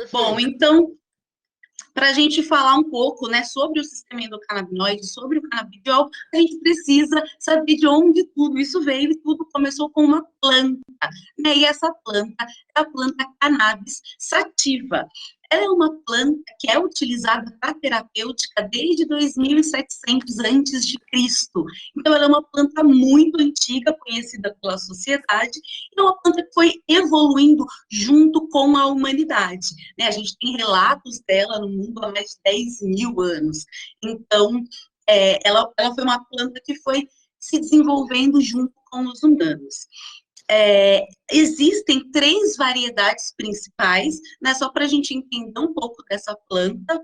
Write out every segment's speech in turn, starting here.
Bom, então, para a gente falar um pouco, né, sobre o sistema endocannabinoide, sobre o canabidiol, a gente precisa saber de onde tudo isso veio, e tudo começou com uma planta, né, e essa planta é a planta cannabis sativa. Ela é uma planta que é utilizada para terapêutica desde 2700 antes de Cristo. Então, ela é uma planta muito antiga, conhecida pela sociedade, e é uma planta que foi evoluindo junto com a humanidade, né? A gente tem relatos dela no mundo há mais de 10 mil anos. Então, ela foi uma planta que foi se desenvolvendo junto com os humanos. Existem 3 variedades principais, né, só para a gente entender um pouco dessa planta,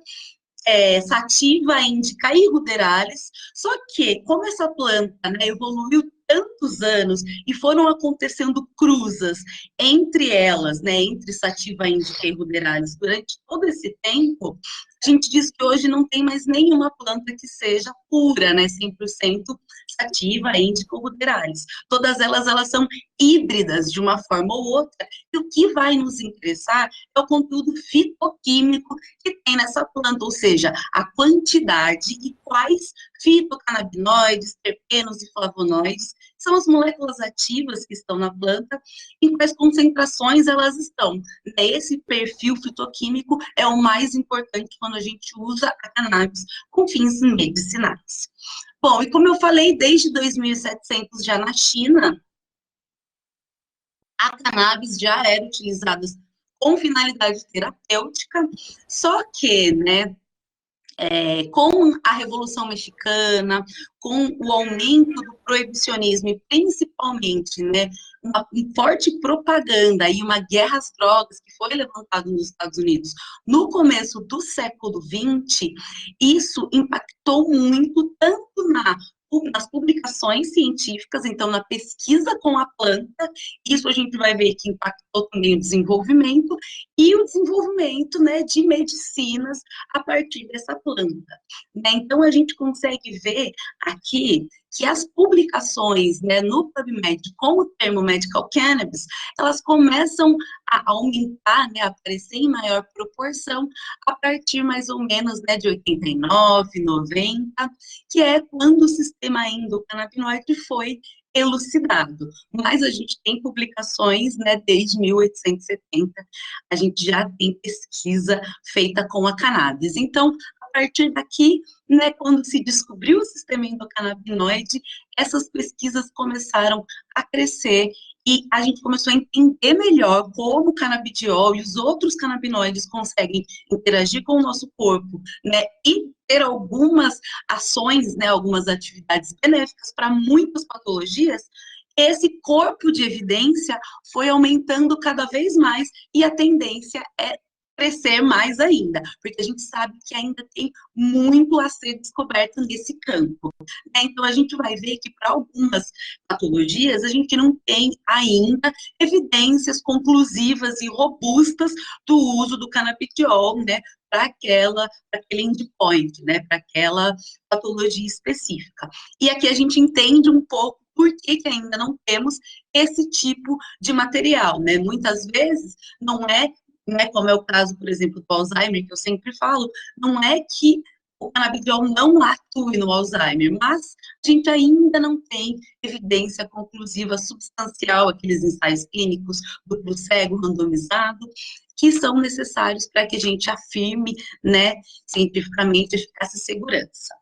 sativa, indica e ruderalis, só que, como essa planta, né, evoluiu tantos anos e foram acontecendo cruzas entre elas, né, entre sativa, indica e ruderalis, durante todo esse tempo, a gente diz que hoje não tem mais nenhuma planta que seja pura, né, 100% sativa, indica ou ruderalis. Todas elas são híbridas de uma forma ou outra, e o que vai nos interessar é o conteúdo fitoquímico que tem nessa planta, ou seja, a quantidade e quais fitocannabinoides, terpenos e flavonoides são as moléculas ativas que estão na planta, em quais concentrações elas estão. Esse perfil fitoquímico é o mais importante quando a gente usa a cannabis com fins medicinais. Bom, e como eu falei, desde 2700 já na China, a cannabis já era utilizada com finalidade terapêutica, só que, né, com a Revolução Mexicana, com o aumento do proibicionismo e principalmente, né, uma forte propaganda e uma guerra às drogas que foi levantada nos Estados Unidos no começo do século XX, isso impactou muito tanto nas publicações científicas, então na pesquisa com a planta, isso a gente vai ver que impactou também o desenvolvimento, e o desenvolvimento, né, de medicinas a partir dessa planta, né? Então, a gente consegue ver aqui que as publicações, né, no PubMed com o termo medical cannabis, elas começam a aumentar, né, a aparecer em maior proporção a partir mais ou menos, né, de 89, 90, que é quando o sistema endocannabinoide foi elucidado. Mas a gente tem publicações, né, desde 1870, a gente já tem pesquisa feita com a cannabis. Então, a partir daqui, né, quando se descobriu o sistema endocannabinoide, essas pesquisas começaram a crescer e a gente começou a entender melhor como o canabidiol e os outros canabinoides conseguem interagir com o nosso corpo, né, e ter algumas ações, né, algumas atividades benéficas para muitas patologias. Esse corpo de evidência foi aumentando cada vez mais e a tendência é crescer mais ainda, porque a gente sabe que ainda tem muito a ser descoberto nesse campo, né? Então, a gente vai ver que para algumas patologias, a gente não tem ainda evidências conclusivas e robustas do uso do canabidiol, né, para aquele endpoint, né, para aquela patologia específica. E aqui a gente entende um pouco por que ainda não temos esse tipo de material, né? Muitas vezes não é, né, como é o caso, por exemplo, do Alzheimer, que eu sempre falo, não é que o canabidiol não atue no Alzheimer, mas a gente ainda não tem evidência conclusiva substancial, aqueles ensaios clínicos duplo cego, randomizado, que são necessários para que a gente afirme, né, cientificamente, eficácia e segurança.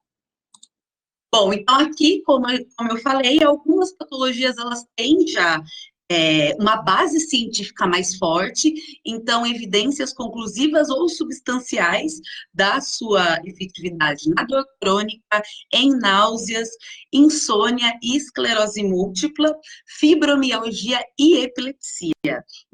Bom, então aqui, como eu falei, algumas patologias, elas têm já uma base científica mais forte, então evidências conclusivas ou substanciais da sua efetividade na dor crônica, em náuseas, insônia e esclerose múltipla, fibromialgia e epilepsia,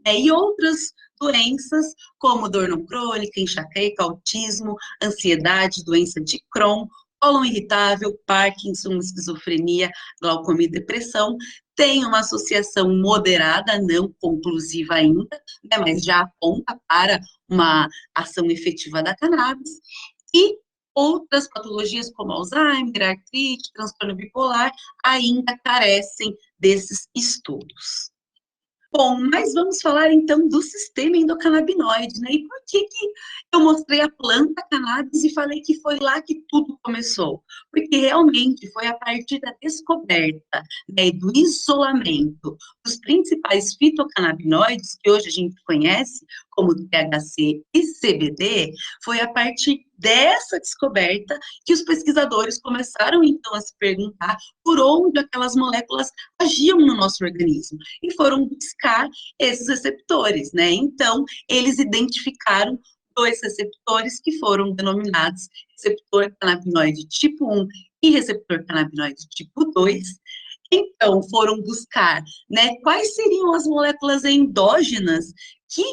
né, e outras doenças como dor não crônica, enxaqueca, autismo, ansiedade, doença de Crohn, cólon irritável, Parkinson, esquizofrenia, glaucoma e depressão, tem uma associação moderada, não conclusiva ainda, né, mas já aponta para uma ação efetiva da cannabis, e outras patologias como Alzheimer, artrite, transtorno bipolar, ainda carecem desses estudos. Bom, mas vamos falar então do sistema endocannabinoide, né? E por que que eu mostrei a planta cannabis e falei que foi lá que tudo começou? Porque realmente foi a partir da descoberta, né, e do isolamento dos principais fitocannabinoides, que hoje a gente conhece como THC e CBD, foi a partir dessa descoberta que os pesquisadores começaram então a se perguntar por onde aquelas moléculas agiam no nosso organismo e foram buscar esses receptores, né? Então, eles identificaram dois receptores que foram denominados receptor canabinoide tipo 1 e receptor canabinoide tipo 2. Então, foram buscar, né, quais seriam as moléculas endógenas que,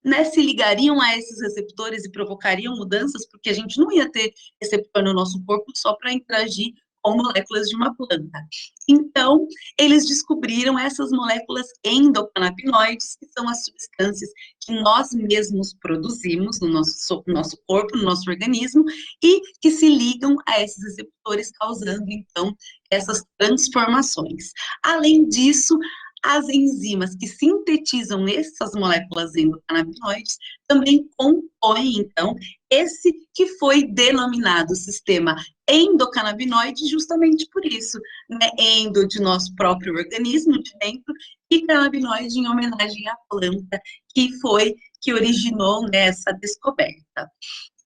né, se ligariam a esses receptores e provocariam mudanças, porque a gente não ia ter receptor no nosso corpo só para interagir com moléculas de uma planta. Então, eles descobriram essas moléculas endocannabinoides, que são as substâncias que nós mesmos produzimos no nosso corpo, no nosso organismo, e que se ligam a esses receptores, causando, então, essas transformações. Além disso, as enzimas que sintetizam essas moléculas endocannabinoides também compõem, então, esse que foi denominado sistema endocannabinoide justamente por isso, né? Endo de nosso próprio organismo de dentro e cannabinoide em homenagem à planta que originou nessa descoberta.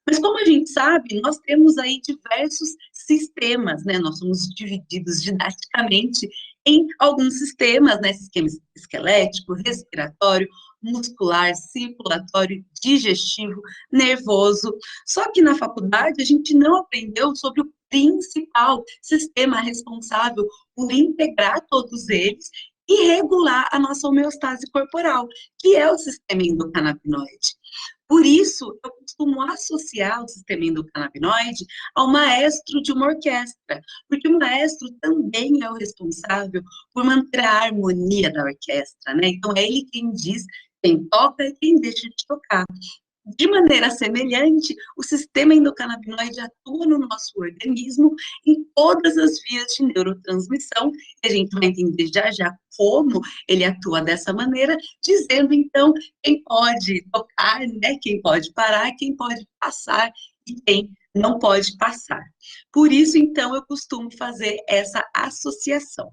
Mas como a gente sabe, nós temos aí diversos sistemas, né? Nós somos divididos didaticamente em alguns sistemas, né? Sistema esquelético, respiratório, muscular, circulatório, digestivo, nervoso. Só que na faculdade a gente não aprendeu sobre o principal sistema responsável por integrar todos eles e regular a nossa homeostase corporal, que é o sistema endocannabinoide. Por isso, eu costumo associar o sistema endocannabinoide ao maestro de uma orquestra, porque o maestro também é o responsável por manter a harmonia da orquestra, né? Então, é ele quem diz quem toca e quem deixa de tocar. De maneira semelhante, o sistema endocannabinoide atua no nosso organismo em todas as vias de neurotransmissão, e a gente vai entender já já como ele atua dessa maneira, dizendo então quem pode tocar, né, quem pode parar, quem pode passar e quem não pode passar. Por isso, então, eu costumo fazer essa associação.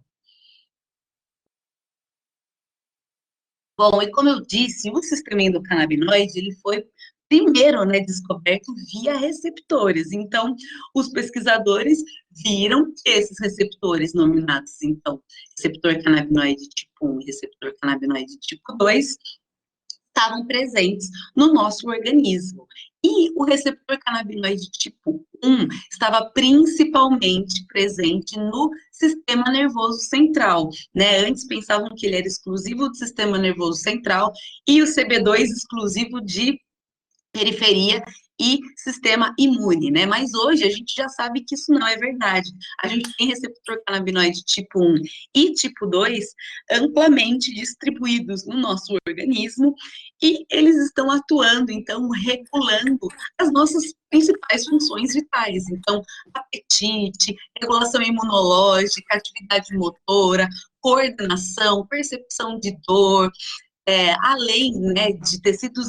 Bom, e como eu disse, o sistema endocannabinoide, ele foi primeiro, né, descoberto via receptores. Então, os pesquisadores viram que esses receptores nominados, então, receptor canabinoide tipo 1 e receptor canabinoide tipo 2, estavam presentes no nosso organismo. E o receptor canabinoide tipo 1 estava principalmente presente no sistema nervoso central, né? Antes pensavam que ele era exclusivo do sistema nervoso central e o CB2 exclusivo de periferia e sistema imune, né? Mas hoje a gente já sabe que isso não é verdade. A gente tem receptor canabinoide tipo 1 e tipo 2 amplamente distribuídos no nosso organismo e eles estão atuando, então, regulando as nossas principais funções vitais. Então, apetite, regulação imunológica, atividade motora, coordenação, percepção de dor, além, né, de tecidos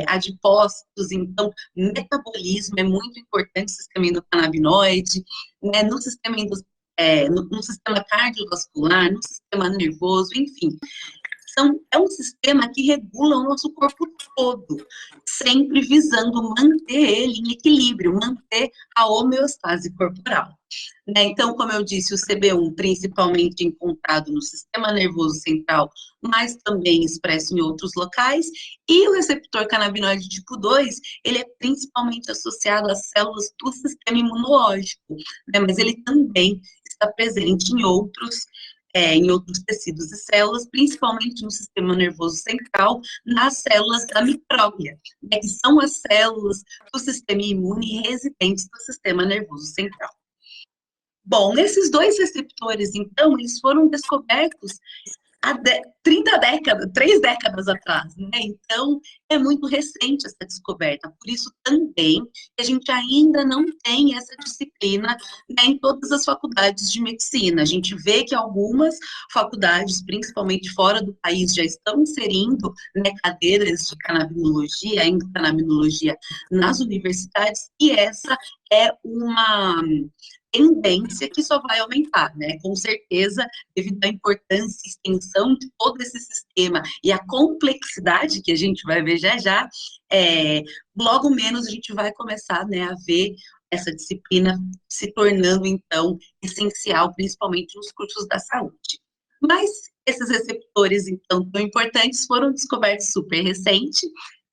adipócitos, então, metabolismo é muito importante no sistema endocannabinoide, né, no sistema cardiovascular, no sistema nervoso, enfim. É um sistema que regula o nosso corpo todo, sempre visando manter ele em equilíbrio, manter a homeostase corporal. Né? Então, como eu disse, o CB1 principalmente encontrado no sistema nervoso central, mas também expresso em outros locais, e o receptor canabinoide tipo 2, ele é principalmente associado às células do sistema imunológico, né? Mas ele também está presente em outros tecidos e células, principalmente no sistema nervoso central, nas células da micróglia, né, que são as células do sistema imune residentes do sistema nervoso central. Bom, esses dois receptores, então, eles foram descobertos há 30 décadas, 3 décadas atrás, né? Então, é muito recente essa descoberta. Por isso também a gente ainda não tem essa disciplina, né, em todas as faculdades de medicina. A gente vê que algumas faculdades, principalmente fora do país, já estão inserindo, né, cadeiras de canabinologia, endocannabinolohia nas universidades, e essa é uma tendência que só vai aumentar, né? Com certeza, devido à importância e extensão de todo esse sistema e a complexidade que a gente vai ver já já, logo menos a gente vai começar, né, a ver essa disciplina se tornando, então, essencial, principalmente nos cursos da saúde. Mas esses receptores, então, tão importantes, foram descobertos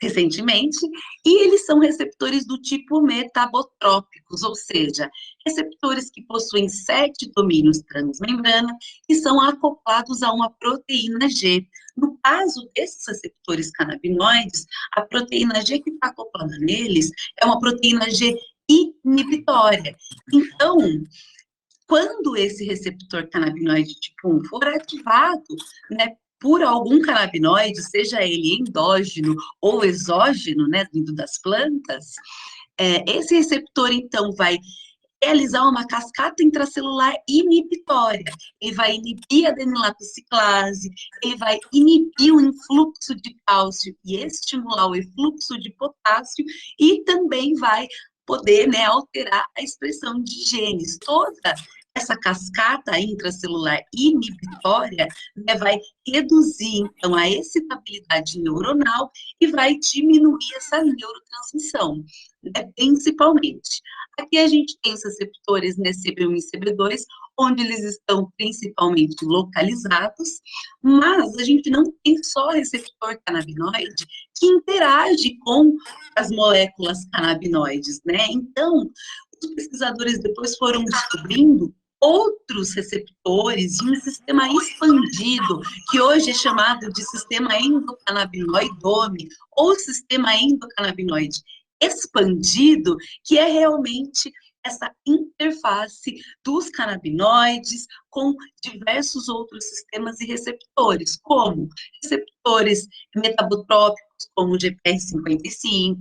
recentemente, e eles são receptores do tipo metabotrópicos, ou seja, receptores que possuem 7 domínios transmembrana e são acoplados a uma proteína G. No caso desses receptores canabinoides, a proteína G que está acoplada neles é uma proteína G inibitória. Então, quando esse receptor canabinoide tipo 1 for ativado, né, por algum canabinoide, seja ele endógeno ou exógeno, né, vindo das plantas, esse receptor, então, vai realizar uma cascata intracelular inibitória. Ele vai inibir a adenilatociclase, ele vai inibir o influxo de cálcio e estimular o influxo de potássio, e também vai poder, né, alterar a expressão de genes. Toda essa cascata intracelular inibitória, né, vai reduzir, então, a excitabilidade neuronal e vai diminuir essa neurotransmissão, né, principalmente. Aqui a gente tem os receptores, né, CB1 e CB2, onde eles estão principalmente localizados, mas a gente não tem só receptor canabinoide que interage com as moléculas canabinoides, né? Então, os pesquisadores depois foram descobrindo outros receptores de um sistema expandido, que hoje é chamado de sistema endocannabinoidome, ou sistema endocannabinoide expandido, que é realmente essa interface dos canabinoides com diversos outros sistemas e receptores, como receptores metabotrópicos, como o GPR55,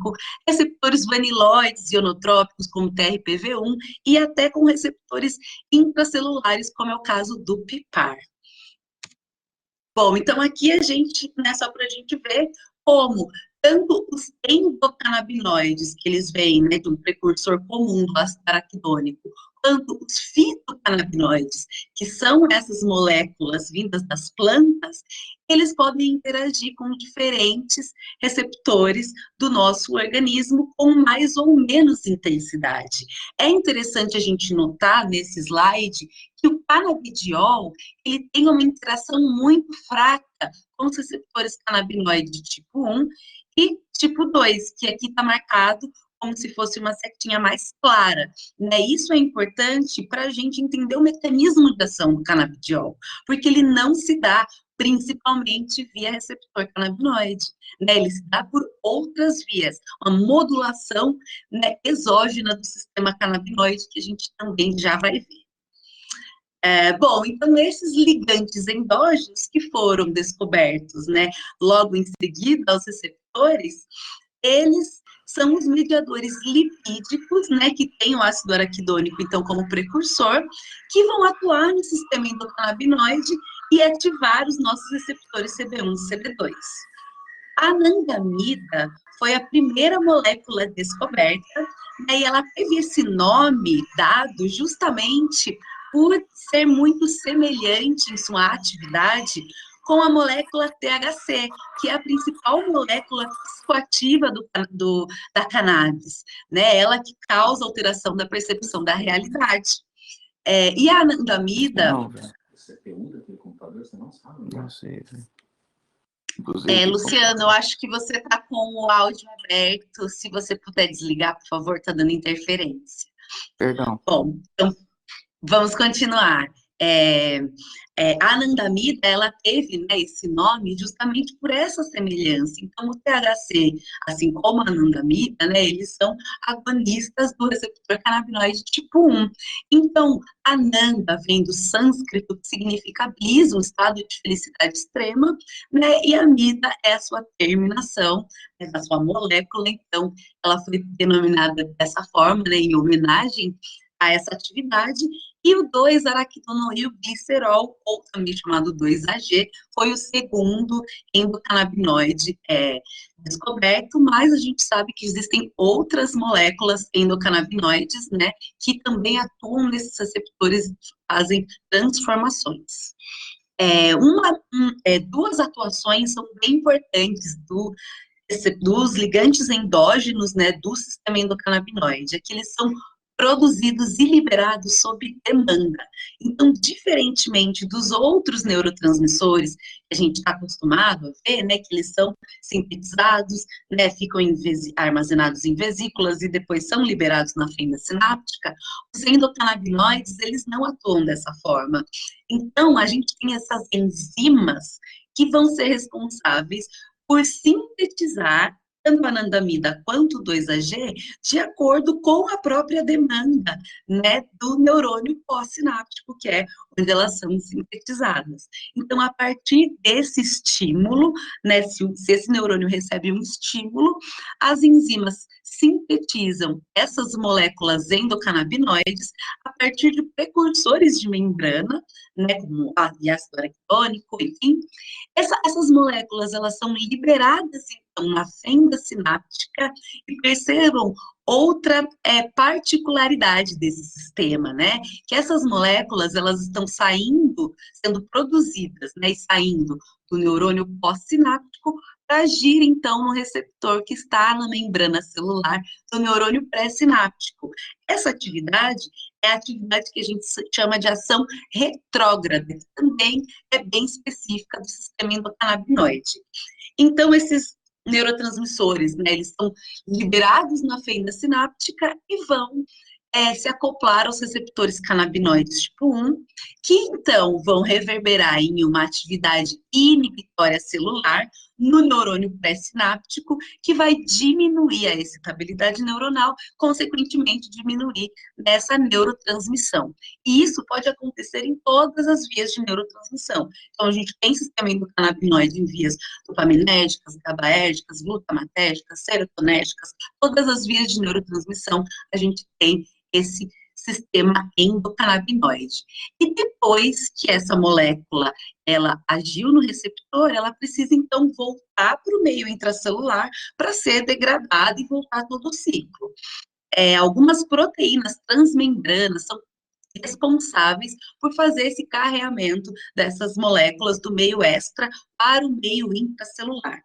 receptores vaniloides ionotrópicos, como o TRPV1, e até com receptores intracelulares, como é o caso do PIPAR. Bom, então aqui a gente, né, só para a gente ver como tanto os endocannabinoides, que eles vêm, né, de um precursor comum do ácido araquidônico, quanto os fitocannabinoides, que são essas moléculas vindas das plantas, eles podem interagir com diferentes receptores do nosso organismo com mais ou menos intensidade. É interessante a gente notar nesse slide que o canabidiol, ele tem uma interação muito fraca com os receptores canabinoides tipo 1 e tipo 2, que aqui está marcado como se fosse uma setinha mais clara, né? Isso é importante para a gente entender o mecanismo de ação do canabidiol, porque ele não se dá principalmente via receptor canabinoide, né? Ele se dá por outras vias, uma modulação, né, exógena do sistema canabinoide, que a gente também já vai ver. Bom, então esses ligantes endógenos que foram descobertos, né, logo em seguida aos receptores, eles são os mediadores lipídicos, né, que têm o ácido araquidônico, então, como precursor, que vão atuar no sistema endocannabinoide e ativar os nossos receptores CB1 e CB2. A anandamida foi a primeira molécula descoberta, né, e ela teve esse nome dado justamente por ser muito semelhante em sua atividade com a molécula THC, que é a principal molécula psicoativa da cannabis, né? Ela que causa alteração da percepção da realidade. E a anandamida... Não, velho. Você pergunta aquele computador, você não sabe. Não sei, velho. Luciano, eu acho que você está com o áudio aberto. Se você puder desligar, por favor, está dando interferência. Perdão. Bom, então vamos continuar. A anandamida, ela teve, né, esse nome justamente por essa semelhança. Então, o THC, assim como a anandamida, né, eles são agonistas do receptor canabinoide tipo 1. Então, ananda vem do sânscrito, que significa bliss, um estado de felicidade extrema, né, e amida é a sua terminação, né, da sua molécula. Então, ela foi denominada dessa forma, né, em homenagem a essa atividade. E o 2-araquidonilglicerol, ou também chamado 2-AG, foi o segundo endocannabinoide descoberto, mas a gente sabe que existem outras moléculas endocannabinoides, né, que também atuam nesses receptores e fazem transformações. Duas atuações são bem importantes dos ligantes endógenos, né, do sistema endocannabinoide, é que eles são produzidos e liberados sob demanda. Então, diferentemente dos outros neurotransmissores que a gente está acostumado a ver, né, que eles são sintetizados, né, ficam armazenados em vesículas e depois são liberados na fenda sináptica, os endocannabinoides, eles não atuam dessa forma. Então, a gente tem essas enzimas que vão ser responsáveis por sintetizar tanto a anandamida quanto o 2-AG, de acordo com a própria demanda, né, do neurônio pós-sináptico, que é onde elas são sintetizadas. Então, a partir desse estímulo, né, se esse neurônio recebe um estímulo, as enzimas sintetizam essas moléculas endocannabinoides a partir de precursores de membrana, né, como ácido araquidônico, enfim. Essas moléculas, elas são liberadas, então, na fenda sináptica, e percebam outra particularidade desse sistema, né, que essas moléculas, elas estão sendo produzidas, né, e saindo do neurônio pós-sináptico para agir, então, no receptor que está na membrana celular do neurônio pré-sináptico. Essa atividade é a atividade que a gente chama de ação retrógrada, que também é bem específica do sistema endocannabinoide. Então, esses neurotransmissores, né, eles são liberados na fenda sináptica e vão se acoplar aos receptores canabinoides tipo 1, que então vão reverberar em uma atividade inibitória celular no neurônio pré-sináptico, que vai diminuir a excitabilidade neuronal, consequentemente diminuir essa neurotransmissão. E isso pode acontecer em todas as vias de neurotransmissão. Então, a gente tem sistema endocannabinoide em vias dopaminérgicas, GABAérgicas, glutamatérgicas, serotonérgicas, todas as vias de neurotransmissão a gente tem esse sistema endocannabinoide. E depois que essa molécula, ela agiu no receptor, ela precisa, então, voltar para o meio intracelular para ser degradada e voltar todo o ciclo. Algumas proteínas transmembranas são responsáveis por fazer esse carreamento dessas moléculas do meio extra para o meio intracelular.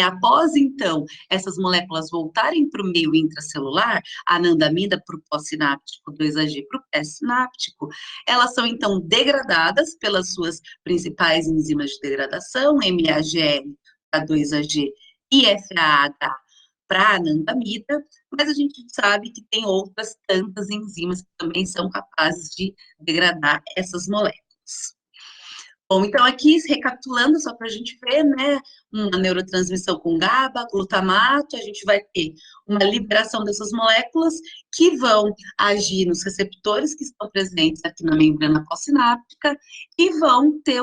Após, então, essas moléculas voltarem para o meio intracelular, a anandamida para o pós-sináptico, 2-AG para o pré-sináptico, elas são, então, degradadas pelas suas principais enzimas de degradação, MAGL para 2-AG e FAH para a anandamida, mas a gente sabe que tem outras tantas enzimas que também são capazes de degradar essas moléculas. Bom, então aqui, recapitulando, só para a gente ver, né, uma neurotransmissão com GABA, glutamato, a gente vai ter uma liberação dessas moléculas que vão agir nos receptores que estão presentes aqui na membrana pós-sináptica e vão ter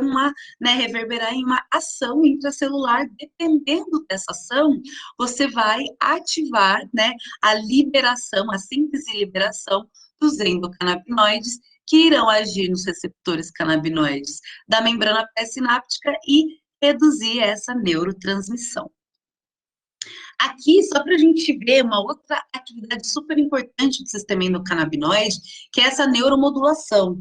reverberar em uma ação intracelular. Dependendo dessa ação, você vai ativar, né, a liberação, a síntese e liberação dos endocannabinoides, que irão agir nos receptores canabinoides da membrana pré-sináptica e reduzir essa neurotransmissão. Aqui, só para a gente ver uma outra atividade super importante do sistema endocannabinoide, que é essa neuromodulação.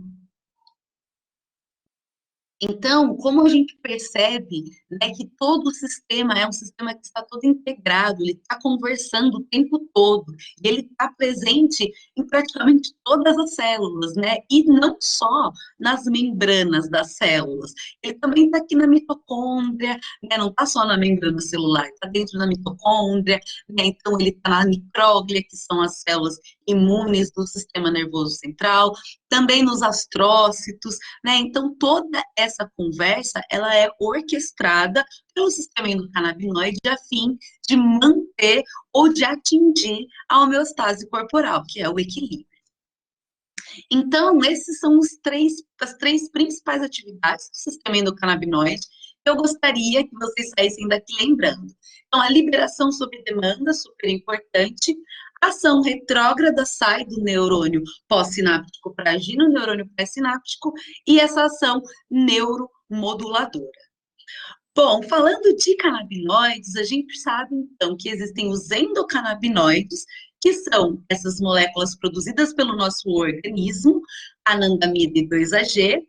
Então, como a gente percebe, né, que todo o sistema é um sistema que está todo integrado, ele está conversando o tempo todo, e ele está presente em praticamente todas as células, né, e não só nas membranas das células, ele também está aqui na mitocôndria, né, não está só na membrana celular, está dentro da mitocôndria, né, então ele está na micróglia, que são as células imunes do sistema nervoso central, também nos astrócitos, né, então toda essa essa conversa, ela é orquestrada pelo sistema endocannabinoide a fim de manter ou de atingir a homeostase corporal, que é o equilíbrio. Então, esses são as três principais atividades do sistema endocannabinoide que eu gostaria que vocês saíssem daqui lembrando. Então, a liberação sob demanda, super importante, a ação retrógrada sai do neurônio pós-sináptico para agir no neurônio pré-sináptico e essa ação neuromoduladora. Bom, falando de canabinoides, a gente sabe, então, que existem os endocannabinoides, que são essas moléculas produzidas pelo nosso organismo, anandamida e 2-AG.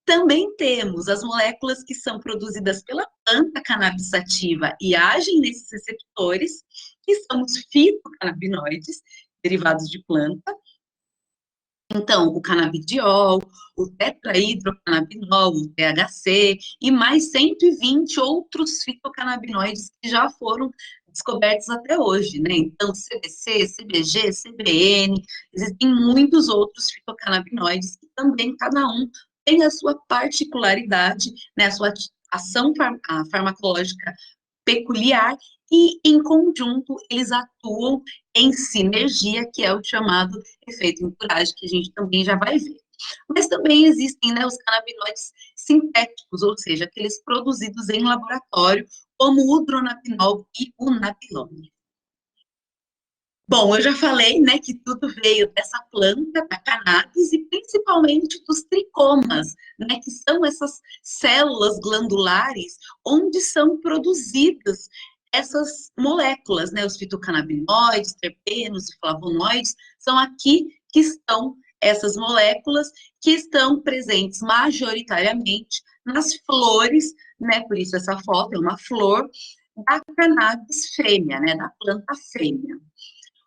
Também temos as moléculas que são produzidas pela planta cannabis sativa e agem nesses receptores, que são os fitocannabinoides, derivados de planta. Então, o canabidiol, o tetrahidrocannabinol, o THC e mais 120 outros fitocannabinoides que já foram descobertos até hoje, né? Então, CBC, CBG, CBN, existem muitos outros fitocannabinoides que também, cada um, tem a sua particularidade, né? A sua ação farmacológica peculiar e, em conjunto, eles atuam em sinergia, que é o chamado efeito entourage, que a gente também já vai ver. Mas também existem, né, os canabinoides sintéticos, ou seja, aqueles produzidos em laboratório, como o dronabinol e o nabilone. Bom, eu já falei, né, que tudo veio dessa planta, da cannabis, e principalmente dos tricomas, né, que são essas células glandulares onde são produzidas essas moléculas, né, os fitocannabinoides, terpenos e flavonoides, são aqui que estão essas moléculas que estão presentes majoritariamente nas flores, né, por isso essa foto é uma flor da cannabis fêmea, né, da planta fêmea.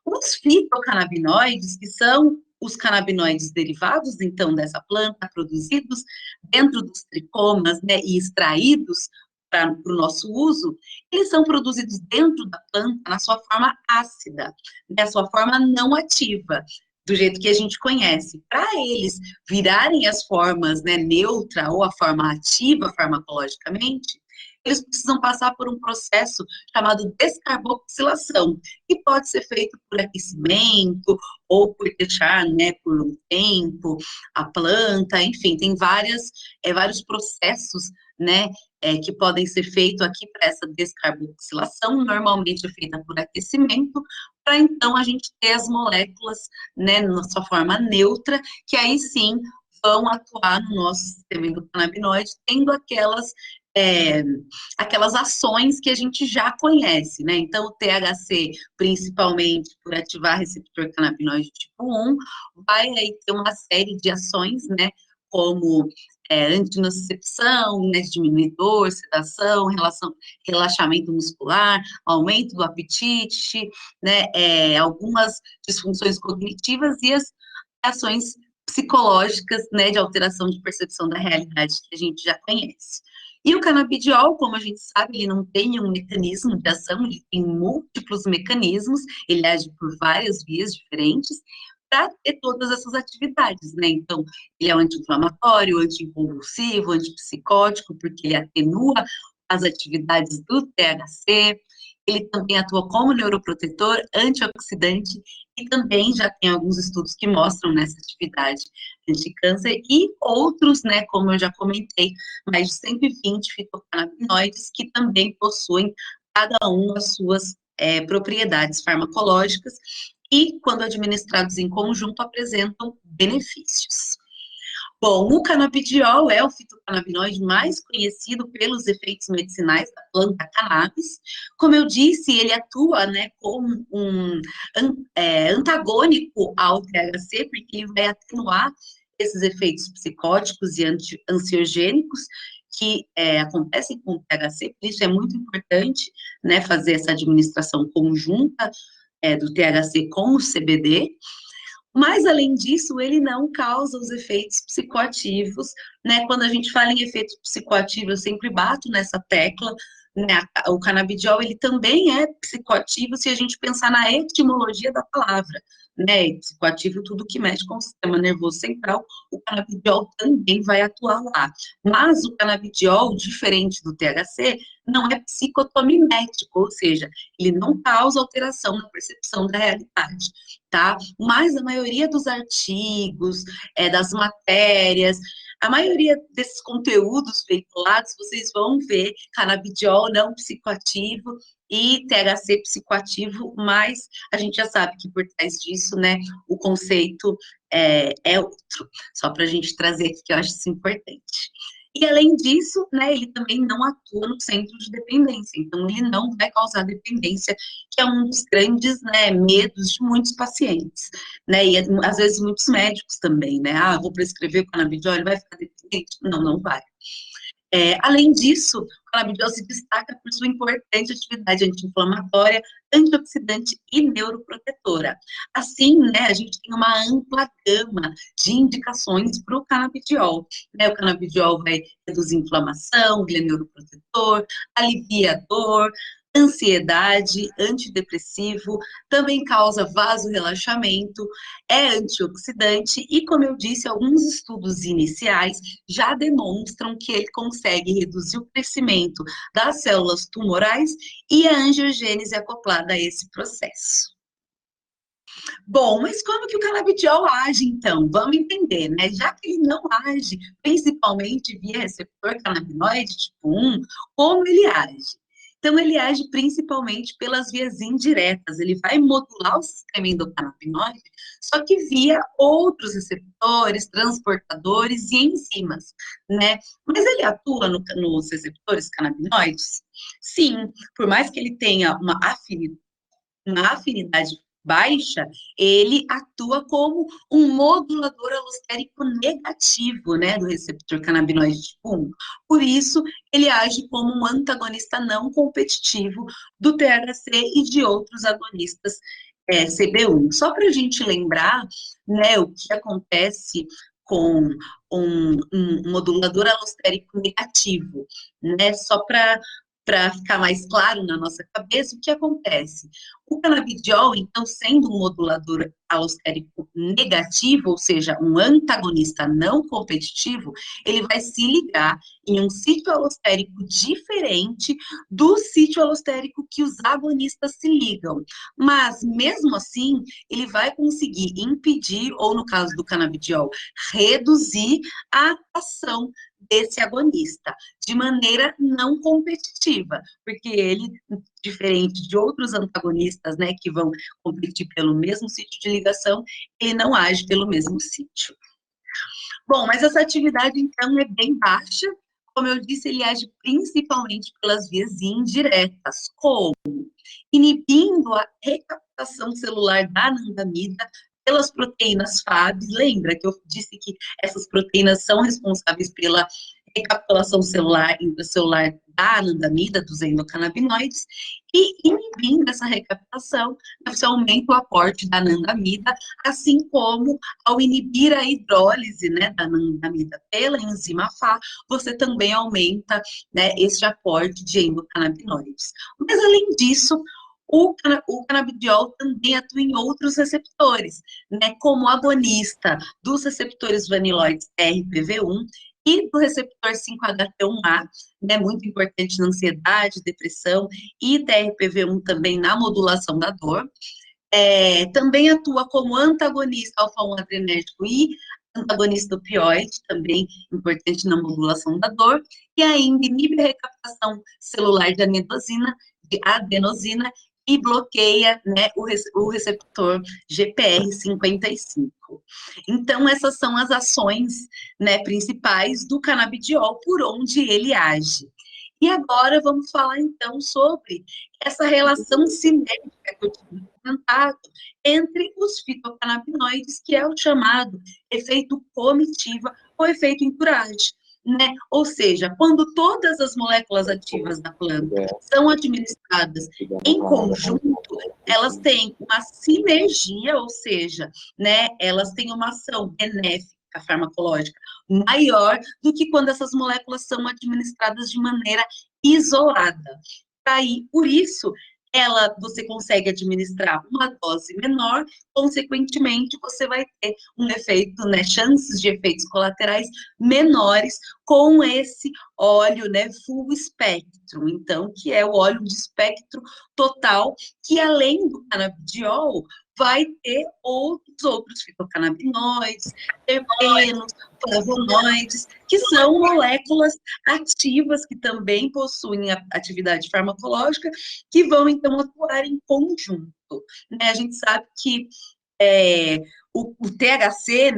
Os fitocannabinoides, que são os canabinoides derivados, então, dessa planta, produzidos dentro dos tricomas, né, e extraídos para o nosso uso, eles são produzidos dentro da planta na sua forma ácida, na sua forma não ativa, do jeito que a gente conhece. Para eles virarem as formas, né, neutra ou a forma ativa farmacologicamente, eles precisam passar por um processo chamado descarboxilação, que pode ser feito por aquecimento ou por deixar, né, por um tempo a planta, enfim, tem vários processos, né, que podem ser feitos aqui para essa descarboxilação, normalmente é feita por aquecimento, para então a gente ter as moléculas, né, na sua forma neutra, que aí sim vão atuar no nosso sistema endocannabinoide, tendo aquelas ações que a gente já conhece, né? Então, o THC, principalmente por ativar receptor canabinoide tipo 1, vai aí ter uma série de ações, né? Como antinocicepção, né, diminuidor, sedação, relaxamento muscular, aumento do apetite, né, algumas disfunções cognitivas e as ações psicológicas, né, de alteração de percepção da realidade que a gente já conhece. E o canabidiol, como a gente sabe, ele não tem um mecanismo de ação, ele tem múltiplos mecanismos, ele age por várias vias diferentes, para ter todas essas atividades, né? Então, ele é um anti-inflamatório, anticonvulsivo, antipsicótico, porque ele atenua as atividades do THC, ele também atua como neuroprotetor, antioxidante, e também já tem alguns estudos que mostram nessa atividade anticâncer, e outros, né, como eu já comentei, mais de 120 fitocannabinoides que também possuem cada um as suas propriedades farmacológicas, e, quando administrados em conjunto, apresentam benefícios. Bom, o canabidiol é o fitocannabinoide mais conhecido pelos efeitos medicinais da planta cannabis. Como eu disse, ele atua, né, como um antagônico ao THC, porque ele vai atenuar esses efeitos psicóticos e ansiogênicos que acontecem com o THC, por isso é muito importante, né, fazer essa administração conjunta do THC com o CBD, mas, além disso, ele não causa os efeitos psicoativos, né? Quando a gente fala em efeitos psicoativos, eu sempre bato nessa tecla, né? O canabidiol, ele também é psicoativo se a gente pensar na etimologia da palavra, né? Psicoativo, tudo que mexe com o sistema nervoso central, o canabidiol também vai atuar lá. Mas o canabidiol, diferente do THC, não é psicotomimético, ou seja, ele não causa alteração na percepção da realidade, tá? Mas a maioria dos artigos, das matérias, a maioria desses conteúdos veiculados, vocês vão ver canabidiol não psicoativo e THC psicoativo, mas a gente já sabe que por trás disso, né, o conceito é outro. Só para a gente trazer aqui, que eu acho isso importante. E, além disso, né, ele também não atua no centro de dependência, então ele não vai causar dependência, que é um dos grandes, né, medos de muitos pacientes, né, e às vezes muitos médicos também, né, vou prescrever o canabidiol, ele vai ficar dependente? Não, não vai. Além disso, o canabidiol se destaca por sua importante atividade anti-inflamatória, antioxidante e neuroprotetora. Assim, né, a gente tem uma ampla gama de indicações para o canabidiol. Né? O canabidiol vai reduzir inflamação, ele é neuroprotetor, alivia a dor, ansiedade, antidepressivo, também causa vasorelaxamento, é antioxidante e, como eu disse, alguns estudos iniciais já demonstram que ele consegue reduzir o crescimento das células tumorais e a angiogênese acoplada a esse processo. Bom, mas como que o canabidiol age, então? Vamos entender, né? Já que ele não age principalmente via receptor canabinoide tipo 1, como ele age? Então, ele age principalmente pelas vias indiretas, ele vai modular o sistema endocannabinoide, só que via outros receptores, transportadores e enzimas, né? Mas ele atua nos receptores canabinoides? Sim, por mais que ele tenha uma afinidade baixa, ele atua como um modulador alostérico negativo, né, do receptor canabinoide tipo 1. Por isso, ele age como um antagonista não competitivo do THC e de outros agonistas CB1. Só para a gente lembrar, né, o que acontece com um modulador alostérico negativo, né, só para ficar mais claro na nossa cabeça, o que acontece? O canabidiol, então, sendo um modulador alostérico negativo, ou seja, um antagonista não competitivo, ele vai se ligar em um sítio alostérico diferente do sítio alostérico que os agonistas se ligam. Mas, mesmo assim, ele vai conseguir impedir, ou no caso do canabidiol, reduzir a ação desse agonista, de maneira não competitiva, porque ele, diferente de outros antagonistas, né, que vão competir pelo mesmo sítio de ligação, ele não age pelo mesmo sítio. Bom, mas essa atividade, então, é bem baixa. Como eu disse, ele age principalmente pelas vias indiretas, como inibindo a recaptação celular da anandamida pelas proteínas FAB. Lembra que eu disse que essas proteínas são responsáveis pela recapitulação celular intracelular da anandamida, dos endocannabinoides, e inibindo essa recaptação, você aumenta o aporte da anandamida, assim como ao inibir a hidrólise, né, da anandamida pela enzima FA, você também aumenta, né, esse aporte de endocannabinoides. Mas, além disso, o canabidiol também atua em outros receptores, né, como agonista dos receptores vaniloides RPV1 e do receptor 5-HT1A, né, muito importante na ansiedade, depressão, e TRPV1 também na modulação da dor. Também atua como antagonista alfa-1 adrenérgico e antagonista opioide, também importante na modulação da dor, e ainda inibe a recaptação celular de adenosina e bloqueia, né, o receptor GPR55. Então, essas são as ações, né, principais do canabidiol, por onde ele age. E agora vamos falar, então, sobre essa relação cinética que eu tinha comentado entre os fitocannabinoides, que é o chamado efeito comitiva ou efeito entourage, né? Ou seja, quando todas as moléculas ativas da planta são administradas em conjunto, elas têm uma sinergia, ou seja, né, elas têm uma ação benéfica farmacológica maior do que quando essas moléculas são administradas de maneira isolada. Aí, por isso, você consegue administrar uma dose menor, consequentemente, você vai ter um efeito, né, chances de efeitos colaterais menores com esse óleo, né, full espectro, então, que é o óleo de espectro total, que além do canabidiol, vai ter outros fitocannabinoides, terpenos, flavonoides, que são moléculas ativas que também possuem atividade farmacológica, que vão, então, atuar em conjunto. Né? A gente sabe que o THC,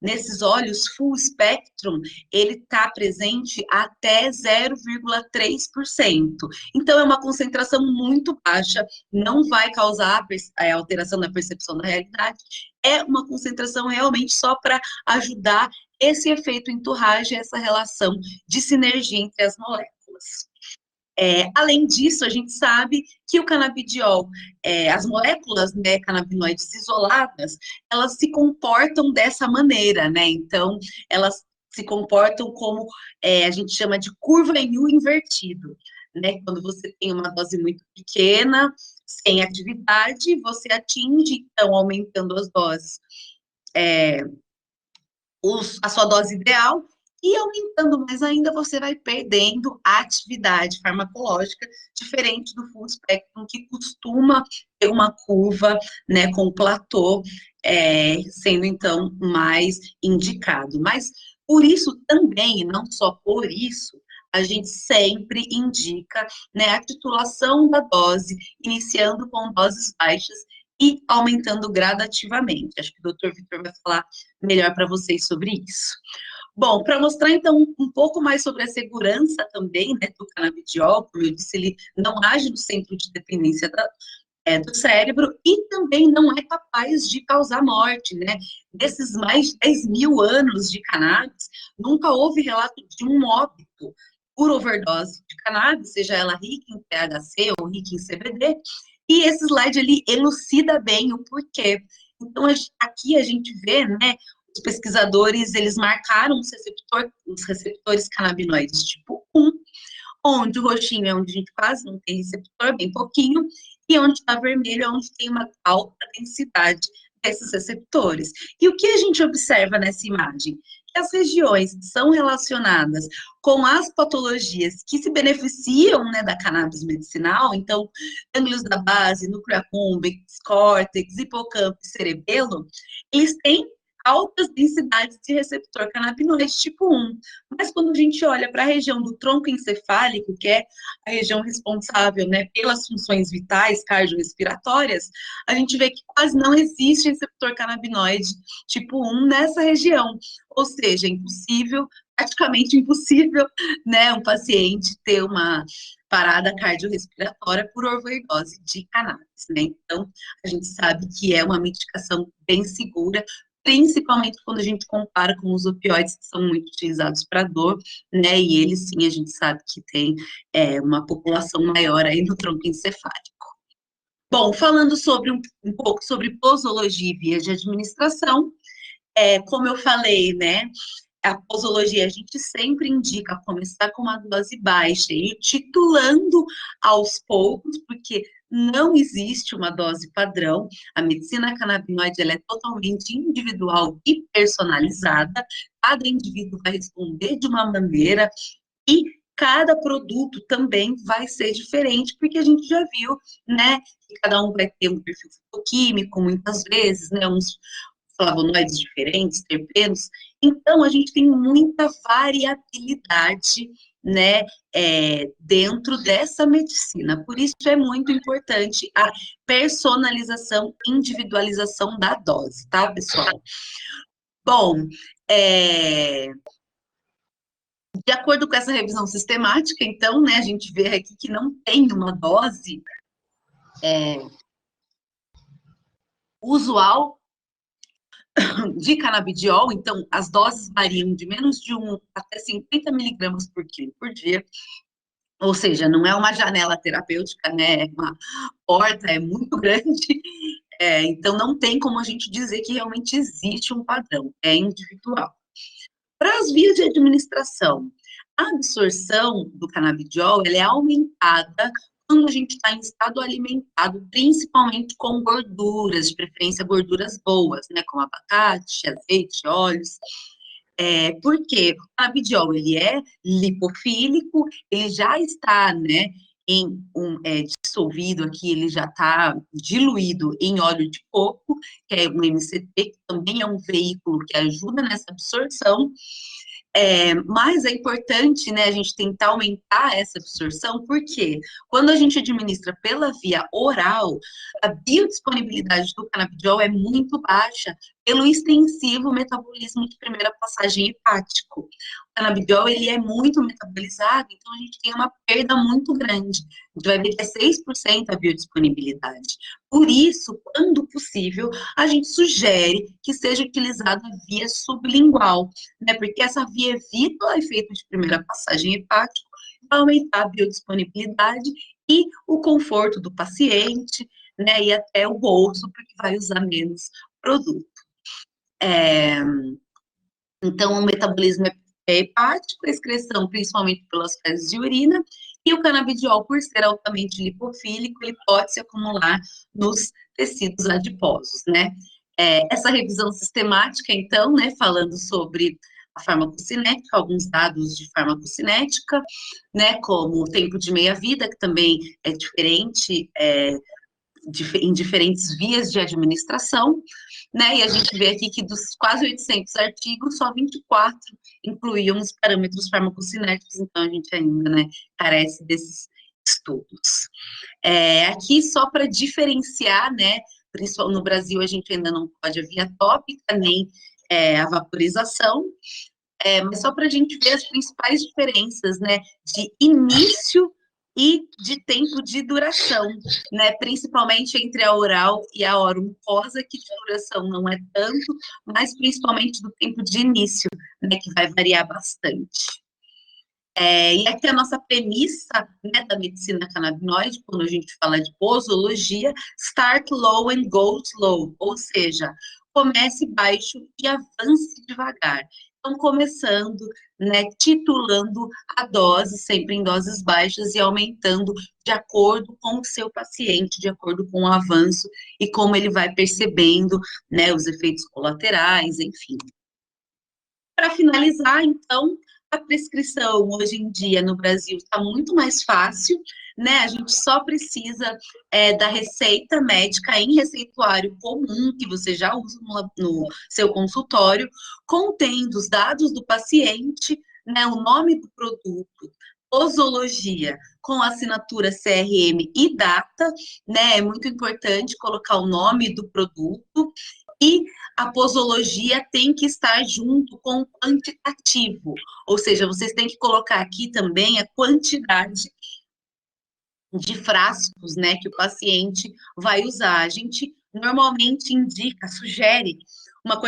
nesses óleos full spectrum, ele está presente até 0,3%. Então, é uma concentração muito baixa, não vai causar alteração na percepção da realidade, é uma concentração realmente só para ajudar esse efeito entourage, essa relação de sinergia entre as moléculas. Além disso, a gente sabe que o canabidiol, as moléculas, né, canabinoides isoladas, elas se comportam dessa maneira, né? Então, elas se comportam como a gente chama de curva em U invertido, né? Quando você tem uma dose muito pequena, sem atividade, você atinge, então, aumentando as doses, a sua dose ideal, e aumentando mais ainda, você vai perdendo a atividade farmacológica, diferente do full spectrum, que costuma ter uma curva, né, com platô, sendo, então, mais indicado. Mas, por isso também, não só por isso, a gente sempre indica, né, a titulação da dose, iniciando com doses baixas e aumentando gradativamente. Acho que o doutor Vitor vai falar melhor para vocês sobre isso. Bom, para mostrar, então, um pouco mais sobre a segurança também, né, do canabidiol, como eu disse, ele não age no centro de dependência do cérebro e também não é capaz de causar morte, né? Desses mais de 10 mil anos de cannabis, nunca houve relato de um óbito por overdose de cannabis, seja ela rica em THC ou rica em CBD, e esse slide ali elucida bem o porquê. Então, aqui a gente vê, né, os pesquisadores, eles marcaram os receptores canabinoides tipo 1, onde o roxinho é onde a gente quase não tem receptor, bem pouquinho, e onde está vermelho é onde tem uma alta densidade desses receptores. E o que a gente observa nessa imagem? Que as regiões que são relacionadas com as patologias que se beneficiam, né, da cannabis medicinal, então, gânglios da base, núcleo accumbens, córtex, hipocampo e cerebelo, eles têm altas densidades de receptor canabinoide tipo 1. Mas quando a gente olha para a região do tronco encefálico, que é a região responsável, né, pelas funções vitais cardiorrespiratórias, a gente vê que quase não existe receptor canabinoide tipo 1 nessa região. Ou seja, é impossível, praticamente impossível, né, um paciente ter uma parada cardiorrespiratória por overdose de cannabis, né? Então, a gente sabe que é uma medicação bem segura, principalmente quando a gente compara com os opioides que são muito utilizados para dor, né, e eles sim, a gente sabe que tem uma população maior aí no tronco encefálico. Bom, falando sobre um pouco sobre posologia e vias de administração, como eu falei, né, a posologia a gente sempre indica começar com uma dose baixa e ir titulando aos poucos, porque não existe uma dose padrão. A medicina canabinoide ela é totalmente individual e personalizada. Cada indivíduo vai responder de uma maneira e cada produto também vai ser diferente, porque a gente já viu, né, que cada um vai ter um perfil químico muitas vezes, né, uns flavonoides diferentes, terpenos. Então, a gente tem muita variabilidade, né, dentro dessa medicina. Por isso é muito importante a personalização, individualização da dose, tá, pessoal? Bom, de acordo com essa revisão sistemática, então, né, a gente vê aqui que não tem uma dose usual de canabidiol, então as doses variam de menos de 1 até 50 miligramas por quilo por dia, ou seja, não é uma janela terapêutica, né, é uma porta, é muito grande, então não tem como a gente dizer que realmente existe um padrão, é individual. Para as vias de administração, A absorção do canabidiol, ela é aumentada quando a gente está em estado alimentado, principalmente com gorduras, de preferência gorduras boas, né, como abacate, azeite, óleos. Porque o canabidiol, ele é lipofílico, ele já está, né, dissolvido aqui, ele já está diluído em óleo de coco, que é um MCT, que também é um veículo que ajuda nessa absorção. Mas é importante, né, a gente tentar aumentar essa absorção, porque quando a gente administra pela via oral, a biodisponibilidade do canabidiol é muito baixa pelo extensivo metabolismo de primeira passagem hepático. O canabidiol, ele é muito metabolizado, então a gente tem uma perda muito grande. A gente vai ver que é 6% a biodisponibilidade. Por isso, quando possível, a gente sugere que seja utilizada a via sublingual, né, porque essa via evita o efeito de primeira passagem hepática, vai aumentar a biodisponibilidade e o conforto do paciente, né, e até o bolso, porque vai usar menos produto. Então, o metabolismo é hepático, a excreção principalmente pelas fezes de urina, e o canabidiol, por ser altamente lipofílico, ele pode se acumular nos tecidos adiposos, né? Essa revisão sistemática, então, né, falando sobre a farmacocinética, alguns dados de farmacocinética, né, como o tempo de meia-vida, que também é diferente, em diferentes vias de administração, né, e a gente vê aqui que dos quase 800 artigos, só 24 incluíam os parâmetros farmacocinéticos, então a gente ainda, né, carece desses estudos. Aqui, só para diferenciar, né, principalmente no Brasil, a gente ainda não pode a via tópica, nem a vaporização, mas só para a gente ver as principais diferenças, né, de início e de tempo de duração, né, principalmente entre a oral e a oromucosa, que de duração não é tanto, mas principalmente do tempo de início, né, que vai variar bastante. E aqui a nossa premissa, né, da medicina canabinoide, quando a gente fala de posologia, start low and go slow, ou seja, comece baixo e avance devagar. Então, começando, né, titulando a dose, sempre em doses baixas, e aumentando de acordo com o seu paciente, de acordo com o avanço e como ele vai percebendo, né, os efeitos colaterais, enfim. Para finalizar, então, a prescrição hoje em dia no Brasil está muito mais fácil, né? A gente só precisa da receita médica em receituário comum, que você já usa no seu consultório, contendo os dados do paciente, né? O nome do produto, posologia, com assinatura CRM e data, né? É muito importante colocar o nome do produto. E a posologia tem que estar junto com o quantitativo, ou seja, vocês têm que colocar aqui também a quantidade de frascos, né, que o paciente vai usar. A gente normalmente indica, sugere uma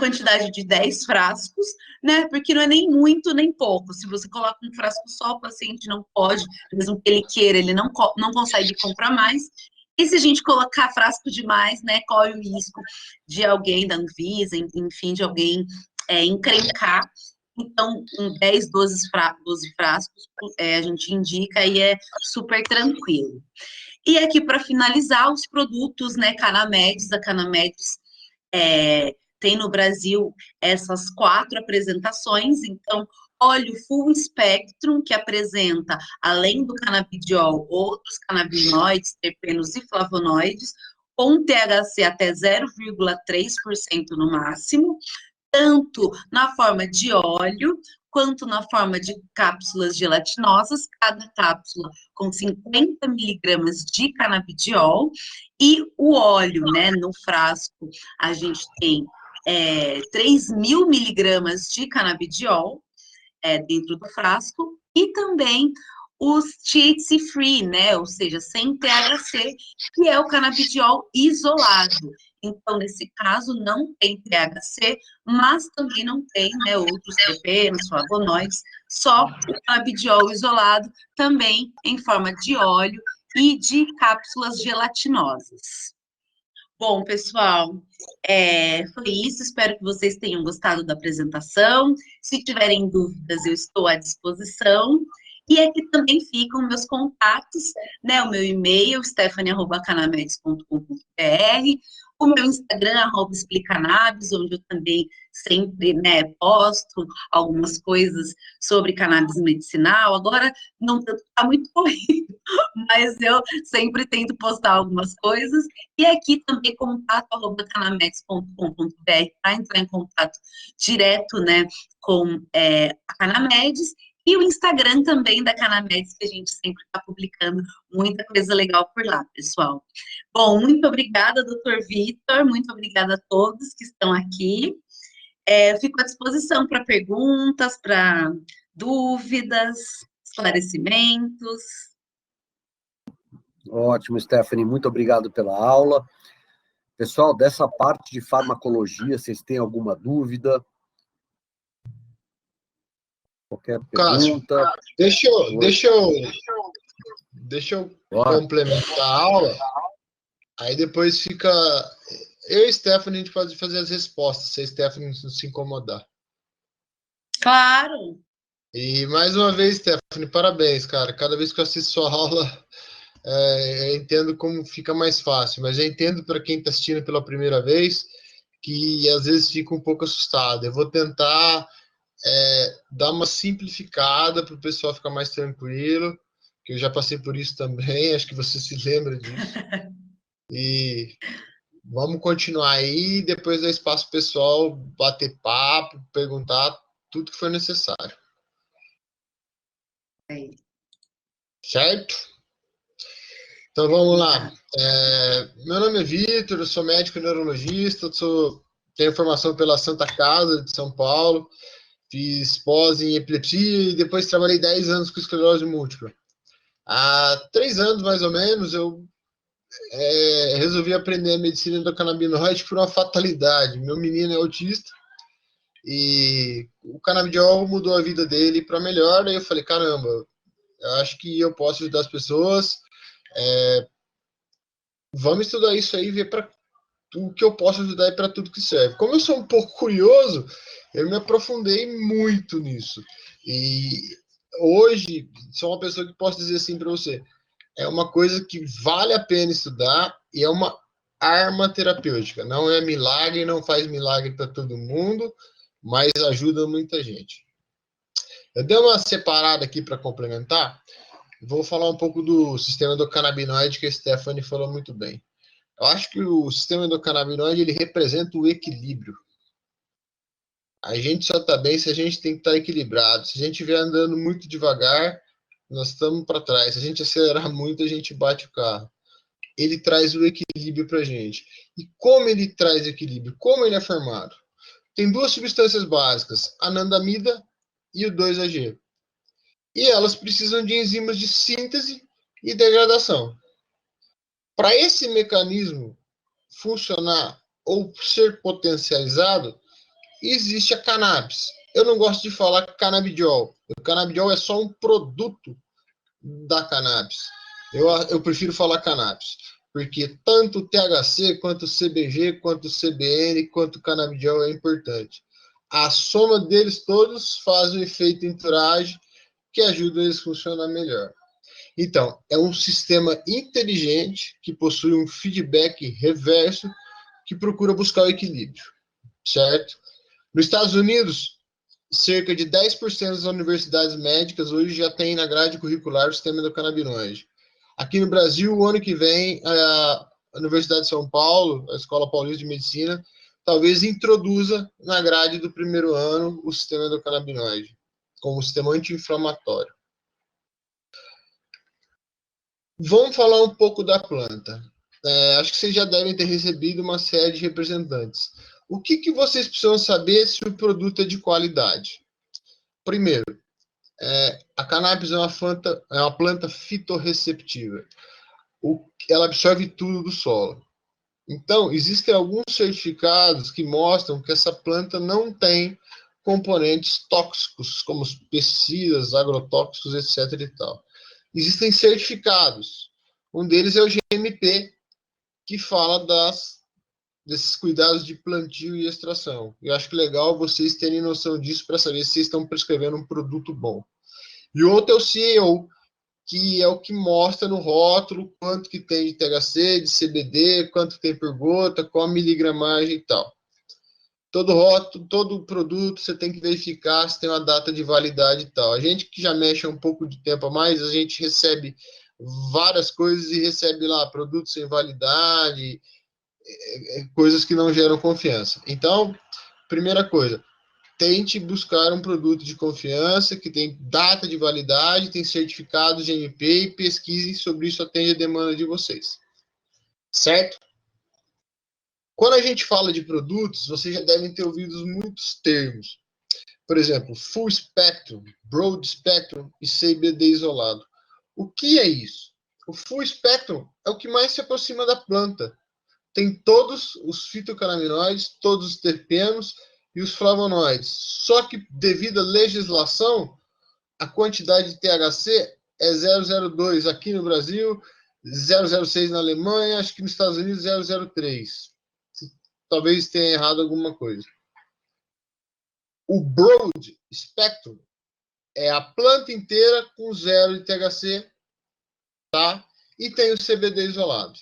quantidade de 10 frascos, né, porque não é nem muito nem pouco. Se você coloca um frasco só, o paciente não pode, mesmo que ele queira, ele não consegue comprar mais. E se a gente colocar frasco demais, né, corre o risco de alguém da Anvisa, enfim, de alguém encrencar. Então, 10, 12 frascos a gente indica e é super tranquilo. E aqui, para finalizar, os produtos, né, Canamedes, a Canamedes tem no Brasil essas 4 apresentações, então, óleo full spectrum, que apresenta, além do canabidiol, outros canabinoides, terpenos e flavonoides, com THC até 0,3% no máximo, tanto na forma de óleo, quanto na forma de cápsulas gelatinosas, cada cápsula com 50 miligramas de canabidiol, e o óleo, né, no frasco, a gente tem 3.000 miligramas de canabidiol, dentro do frasco, e também os THC free, né, ou seja, sem THC, que é o canabidiol isolado. Então, nesse caso, não tem THC, mas também não tem, né, outros terpenos, flavonoides, só o canabidiol isolado, também em forma de óleo e de cápsulas gelatinosas. Bom, pessoal, foi isso. Espero que vocês tenham gostado da apresentação. Se tiverem dúvidas, eu estou à disposição. E aqui também ficam meus contatos, né? O meu e-mail, stephanie@canamedes.com.br, o meu Instagram, @explicanabis, onde eu também sempre, né, posto algumas coisas sobre cannabis medicinal. Agora não está muito corrido, mas eu sempre tento postar algumas coisas. E aqui também contato@canamedes.com.br para entrar em contato direto, né, com a Canamedes. E o Instagram também da Canamedes, que a gente sempre está publicando muita coisa legal por lá, pessoal. Bom, muito obrigada, doutor Vitor, muito obrigada a todos que estão aqui. Fico à disposição para perguntas, para dúvidas, esclarecimentos. Ótimo, Stephanie, muito obrigado pela aula. Pessoal, dessa parte de farmacologia, vocês têm alguma dúvida? Qualquer pergunta? Cássio, deixa eu complementar a aula, aí depois fica... Eu e Stephanie, a gente pode fazer as respostas, se a Stephanie não se incomodar. Claro! E mais uma vez, Stephanie, parabéns, cara. Cada vez que eu assisto sua aula, eu entendo como fica mais fácil, mas eu entendo para quem está assistindo pela primeira vez, que às vezes fica um pouco assustado. Eu vou tentar dar uma simplificada para o pessoal ficar mais tranquilo, que eu já passei por isso também, acho que você se lembra disso. E vamos continuar aí, depois dar espaço pessoal, bater papo, perguntar tudo que for necessário. Certo? Então vamos lá. Meu nome é Vitor, eu sou médico neurologista, tenho formação pela Santa Casa de São Paulo, fiz pós em epilepsia e depois trabalhei 10 anos com esclerose múltipla. Há 3 anos, mais ou menos, eu resolvi aprender a medicina endocannabinoide por uma fatalidade. Meu menino é autista e o canabidiol mudou a vida dele para melhor. Aí eu falei, caramba, eu acho que eu posso ajudar as pessoas. Vamos estudar isso aí e ver para o que eu posso ajudar e para tudo que serve. Como eu sou um pouco curioso, eu me aprofundei muito nisso. E hoje, sou uma pessoa que posso dizer assim para você, é uma coisa que vale a pena estudar e é uma arma terapêutica. Não é milagre, não faz milagre para todo mundo, mas ajuda muita gente. Eu dei uma separada aqui para complementar. Vou falar um pouco do sistema endocannabinoide que a Stephanie falou muito bem. Eu acho que o sistema endocannabinoide ele representa o equilíbrio. A gente só está bem se a gente tem que estar equilibrado. Se a gente estiver andando muito devagar, nós estamos para trás. Se a gente acelerar muito, a gente bate o carro. Ele traz o equilíbrio para a gente. E como ele traz equilíbrio? Como ele é formado? Tem 2 substâncias básicas, a anandamida e o 2-AG. E elas precisam de enzimas de síntese e degradação. Para esse mecanismo funcionar ou ser potencializado, existe a cannabis. Eu não gosto de falar canabidiol. O canabidiol é só um produto da cannabis. Eu prefiro falar cannabis, porque tanto o THC, quanto o CBG, quanto o CBN, quanto o canabidiol é importante. A soma deles todos faz o efeito entourage que ajuda eles a funcionar melhor. Então, é um sistema inteligente que possui um feedback reverso que procura buscar o equilíbrio, certo? Nos Estados Unidos, cerca de 10% das universidades médicas hoje já tem na grade curricular o sistema endocannabinoide. Aqui no Brasil, o ano que vem, a Universidade de São Paulo, a Escola Paulista de Medicina, talvez introduza na grade do primeiro ano o sistema endocannabinoide, como sistema anti-inflamatório. Vamos falar um pouco da planta. Acho que vocês já devem ter recebido uma série de representantes. O que vocês precisam saber se o produto é de qualidade? Primeiro, a cannabis é uma planta fitorreceptiva. Ela absorve tudo do solo. Então, existem alguns certificados que mostram que essa planta não tem componentes tóxicos, como os pesticidas, agrotóxicos, etc. e tal. Existem certificados. Um deles é o GMP, que fala das desses cuidados de plantio e extração. Eu acho que é legal vocês terem noção disso para saber se vocês estão prescrevendo um produto bom. E outro é o CEO, que é o que mostra no rótulo quanto que tem de THC, de CBD, quanto tem por gota, qual a miligramagem e tal. Todo rótulo, todo produto, você tem que verificar se tem uma data de validade e tal. A gente que já mexe um pouco de tempo a mais, a gente recebe várias coisas e recebe lá produtos sem validade, coisas que não geram confiança. Então, primeira coisa, tente buscar um produto de confiança que tem data de validade, tem certificado GMP e pesquisem sobre isso, atende a demanda de vocês. Certo? Quando a gente fala de produtos, vocês já devem ter ouvido muitos termos. Por exemplo, full spectrum, broad spectrum e CBD isolado. O que é isso? O full spectrum é o que mais se aproxima da planta. Tem todos os fitocannabinoides, todos os terpenos e os flavonoides. Só que, devido à legislação, a quantidade de THC é 0,02 aqui no Brasil, 0,06 na Alemanha, acho que nos Estados Unidos 0,03. Talvez tenha errado alguma coisa. O broad spectrum é a planta inteira com 0 de THC, tá? E tem o CBD isolado.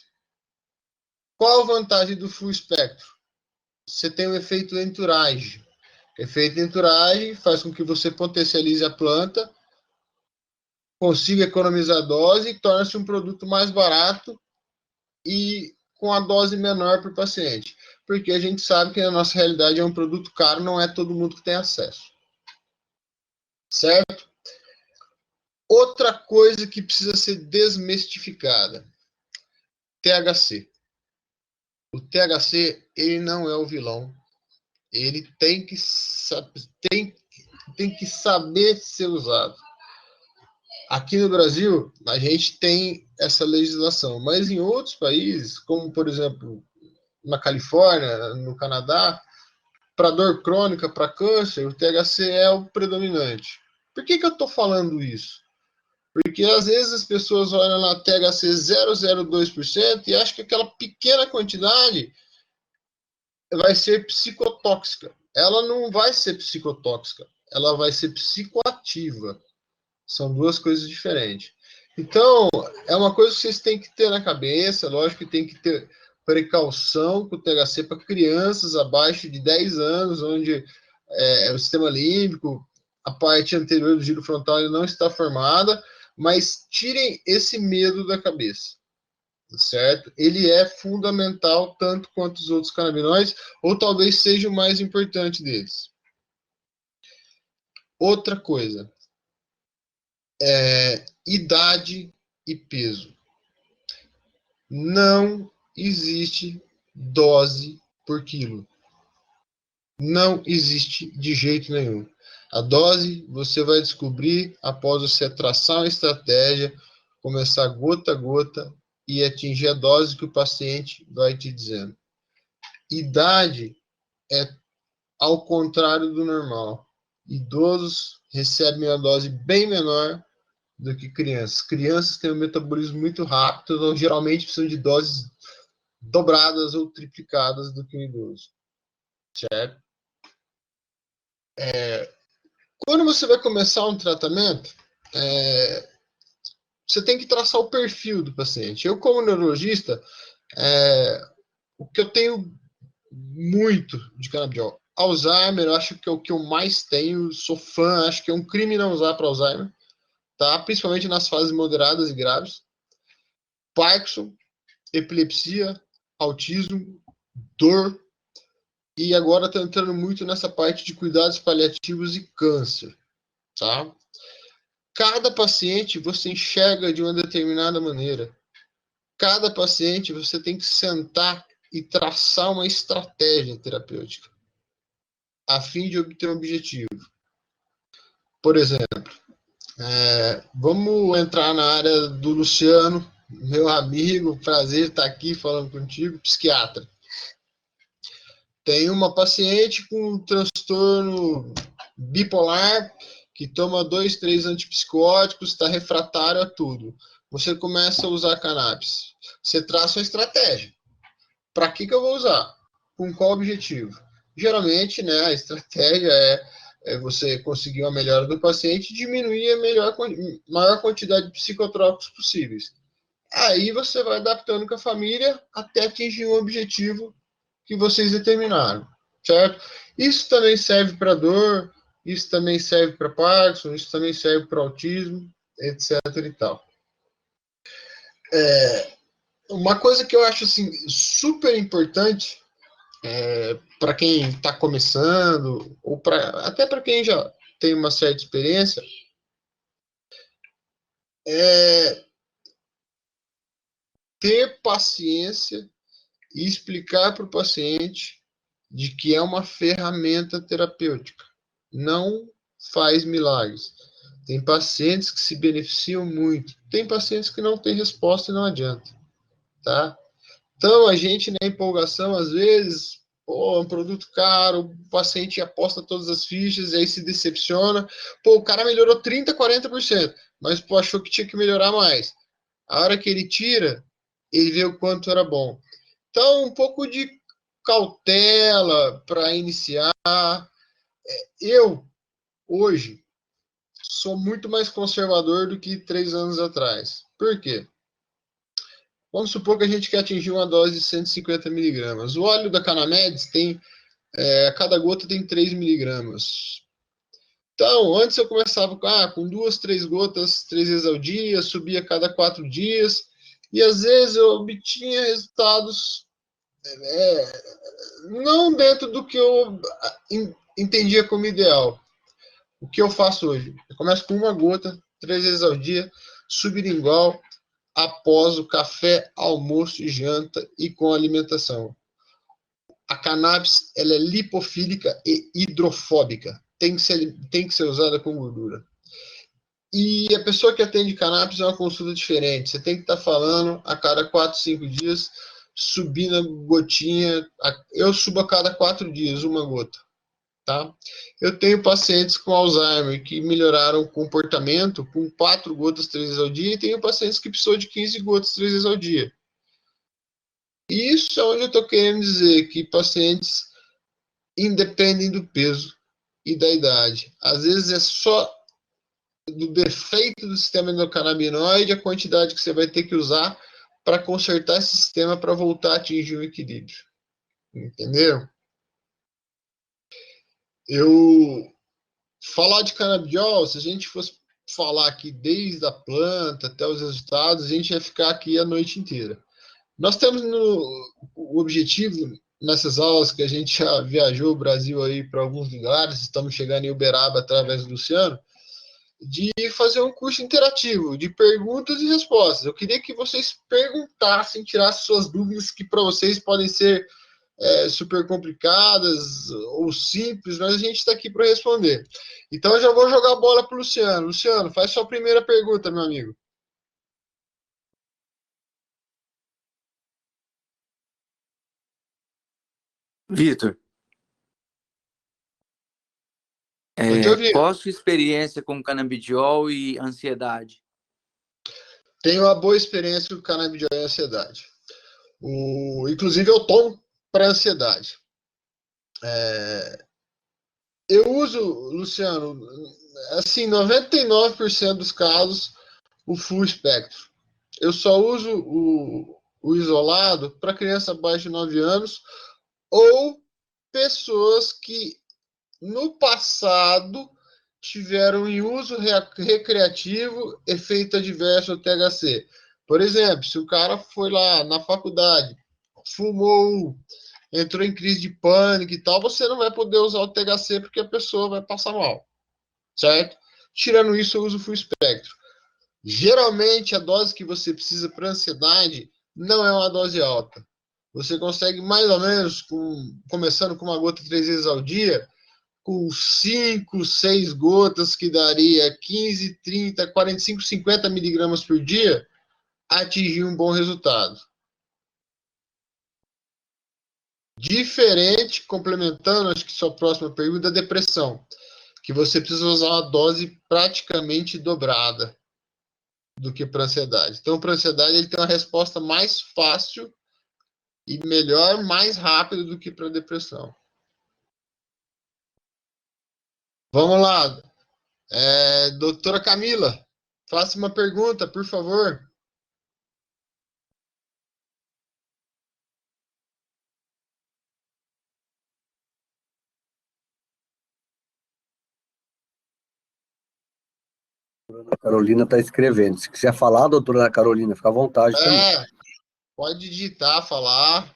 Qual a vantagem do full spectrum? Você tem o efeito entourage. O efeito entourage faz com que você potencialize a planta, consiga economizar a dose e torne-se um produto mais barato e com a dose menor para o paciente. Porque a gente sabe que na nossa realidade é um produto caro, não é todo mundo que tem acesso. Certo? Outra coisa que precisa ser desmistificada. THC. O THC, ele não é o vilão. Ele tem que saber ser usado. Aqui no Brasil, a gente tem essa legislação, mas em outros países, como por exemplo na Califórnia, no Canadá, para dor crônica, para câncer, o THC é o predominante. Por que eu estou falando isso? Porque às vezes as pessoas olham lá THC 0,02% e acham que aquela pequena quantidade vai ser psicotóxica. Ela não vai ser psicotóxica, ela vai ser psicoativa. São duas coisas diferentes. Então, é uma coisa que vocês têm que ter na cabeça, lógico que tem que ter precaução com o THC para crianças abaixo de 10 anos, onde o sistema límbico, a parte anterior do giro frontal não está formada, mas tirem esse medo da cabeça, certo? Ele é fundamental tanto quanto os outros canabinoides, ou talvez seja o mais importante deles. Outra coisa, idade e peso. Não existe dose por quilo. Não existe de jeito nenhum. A dose você vai descobrir após você traçar uma estratégia, começar gota a gota e atingir a dose que o paciente vai te dizendo. Idade é ao contrário do normal. Idosos recebem uma dose bem menor do que crianças. Crianças têm um metabolismo muito rápido, então geralmente precisam de doses dobradas ou triplicadas do que um idoso. Certo? Quando você vai começar um tratamento, você tem que traçar o perfil do paciente. Eu, como neurologista, o que eu tenho muito de canabidiol, Alzheimer, eu acho que é o que eu mais tenho, sou fã, acho que é um crime não usar para Alzheimer, tá? Principalmente nas fases moderadas e graves. Parkinson, epilepsia, autismo, dor, e agora está entrando muito nessa parte de cuidados paliativos e câncer, tá? Cada paciente você enxerga de uma determinada maneira. Cada paciente você tem que sentar e traçar uma estratégia terapêutica a fim de obter um objetivo. Por exemplo, vamos entrar na área do Luciano, meu amigo, prazer estar aqui falando contigo, psiquiatra. Tem uma paciente com um transtorno bipolar que toma 2, 3 antipsicóticos, está refratário a tudo. Você começa a usar cannabis. Você traça uma estratégia. Para que eu vou usar? com qual objetivo? Geralmente, né, a estratégia é você conseguir uma melhora do paciente e diminuir a maior quantidade de psicotrópicos possíveis. Aí você vai adaptando com a família até atingir um objetivo que vocês determinaram, certo? Isso também serve para dor, isso também serve para Parkinson, isso também serve para autismo, etc. e tal. Uma coisa que eu acho assim, super importante para quem está começando, ou até para quem já tem uma certa experiência, é ter paciência e explicar para o paciente de que é uma ferramenta terapêutica. Não faz milagres. Tem pacientes que se beneficiam muito. Tem pacientes que não têm resposta e não adianta. Tá? Então, a gente, na empolgação, às vezes, é um produto caro, o paciente aposta todas as fichas e aí se decepciona. O cara melhorou 30%, 40%, mas achou que tinha que melhorar mais. A hora que ele tira, ele vê o quanto era bom. Então, um pouco de cautela para iniciar. Eu, hoje, sou muito mais conservador do que 3 anos atrás. Por quê? Vamos supor que a gente quer atingir uma dose de 150 miligramas. O óleo da Canamedes tem, cada gota tem 3 miligramas. Então, antes eu começava com 2, 3 gotas, 3 vezes ao dia, subia a cada 4 dias, e às vezes eu obtinha resultados não dentro do que eu entendia como ideal. O que eu faço hoje? Eu começo com uma gota, 3 vezes ao dia, sublingual, após o café, almoço e janta e com alimentação. A cannabis ela é lipofílica e hidrofóbica. Tem que ser usada com gordura. E a pessoa que atende cannabis é uma consulta diferente. Você tem que estar falando a cada 4, 5 dias, subindo a gotinha. Eu subo a cada 4 dias, uma gota. Tá? Eu tenho pacientes com Alzheimer que melhoraram o comportamento com 4 gotas 3 vezes ao dia e tenho pacientes que precisam de 15 gotas 3 vezes ao dia. Isso é onde eu estou querendo dizer que pacientes independem do peso e da idade. Às vezes é só do defeito do sistema endocannabinoide a quantidade que você vai ter que usar para consertar esse sistema para voltar a atingir o equilíbrio. Entendeu? Falar de canabidiol, se a gente fosse falar aqui desde a planta até os resultados, a gente ia ficar aqui a noite inteira. Nós temos o objetivo, nessas aulas que a gente já viajou o Brasil aí para alguns lugares, estamos chegando em Uberaba através do Luciano, de fazer um curso interativo, de perguntas e respostas. Eu queria que vocês perguntassem, tirassem suas dúvidas, que para vocês podem ser super complicadas ou simples, mas a gente está aqui para responder. Então, eu já vou jogar a bola para o Luciano. Luciano, faz sua primeira pergunta, meu amigo. Vitor, qual a sua experiência com canabidiol e ansiedade? Tenho uma boa experiência com canabidiol e ansiedade. Inclusive, eu tomo para ansiedade. Eu uso, Luciano, assim, 99% dos casos, o full espectro. Eu só uso o isolado para criança abaixo de 9 anos ou pessoas que no passado tiveram em uso recreativo efeito adverso ao THC. Por exemplo, se o cara foi lá na faculdade, fumou, entrou em crise de pânico e tal, você não vai poder usar o THC porque a pessoa vai passar mal, certo? Tirando isso, eu uso o full espectro. Geralmente, a dose que você precisa para ansiedade não é uma dose alta. Você consegue mais ou menos, começando com uma gota 3 vezes ao dia, com 5, 6 gotas, que daria 15, 30, 45, 50 miligramas por dia, atingir um bom resultado. Diferente, complementando, acho que sua próxima pergunta, a depressão, que você precisa usar uma dose praticamente dobrada do que para ansiedade. Então, para ansiedade, ele tem uma resposta mais fácil e melhor mais rápido do que para depressão. Vamos lá. Doutora Camila, faça uma pergunta, por favor. A Carolina está escrevendo. Se quiser falar, doutora Ana Carolina, fica à vontade também. Pode digitar, falar.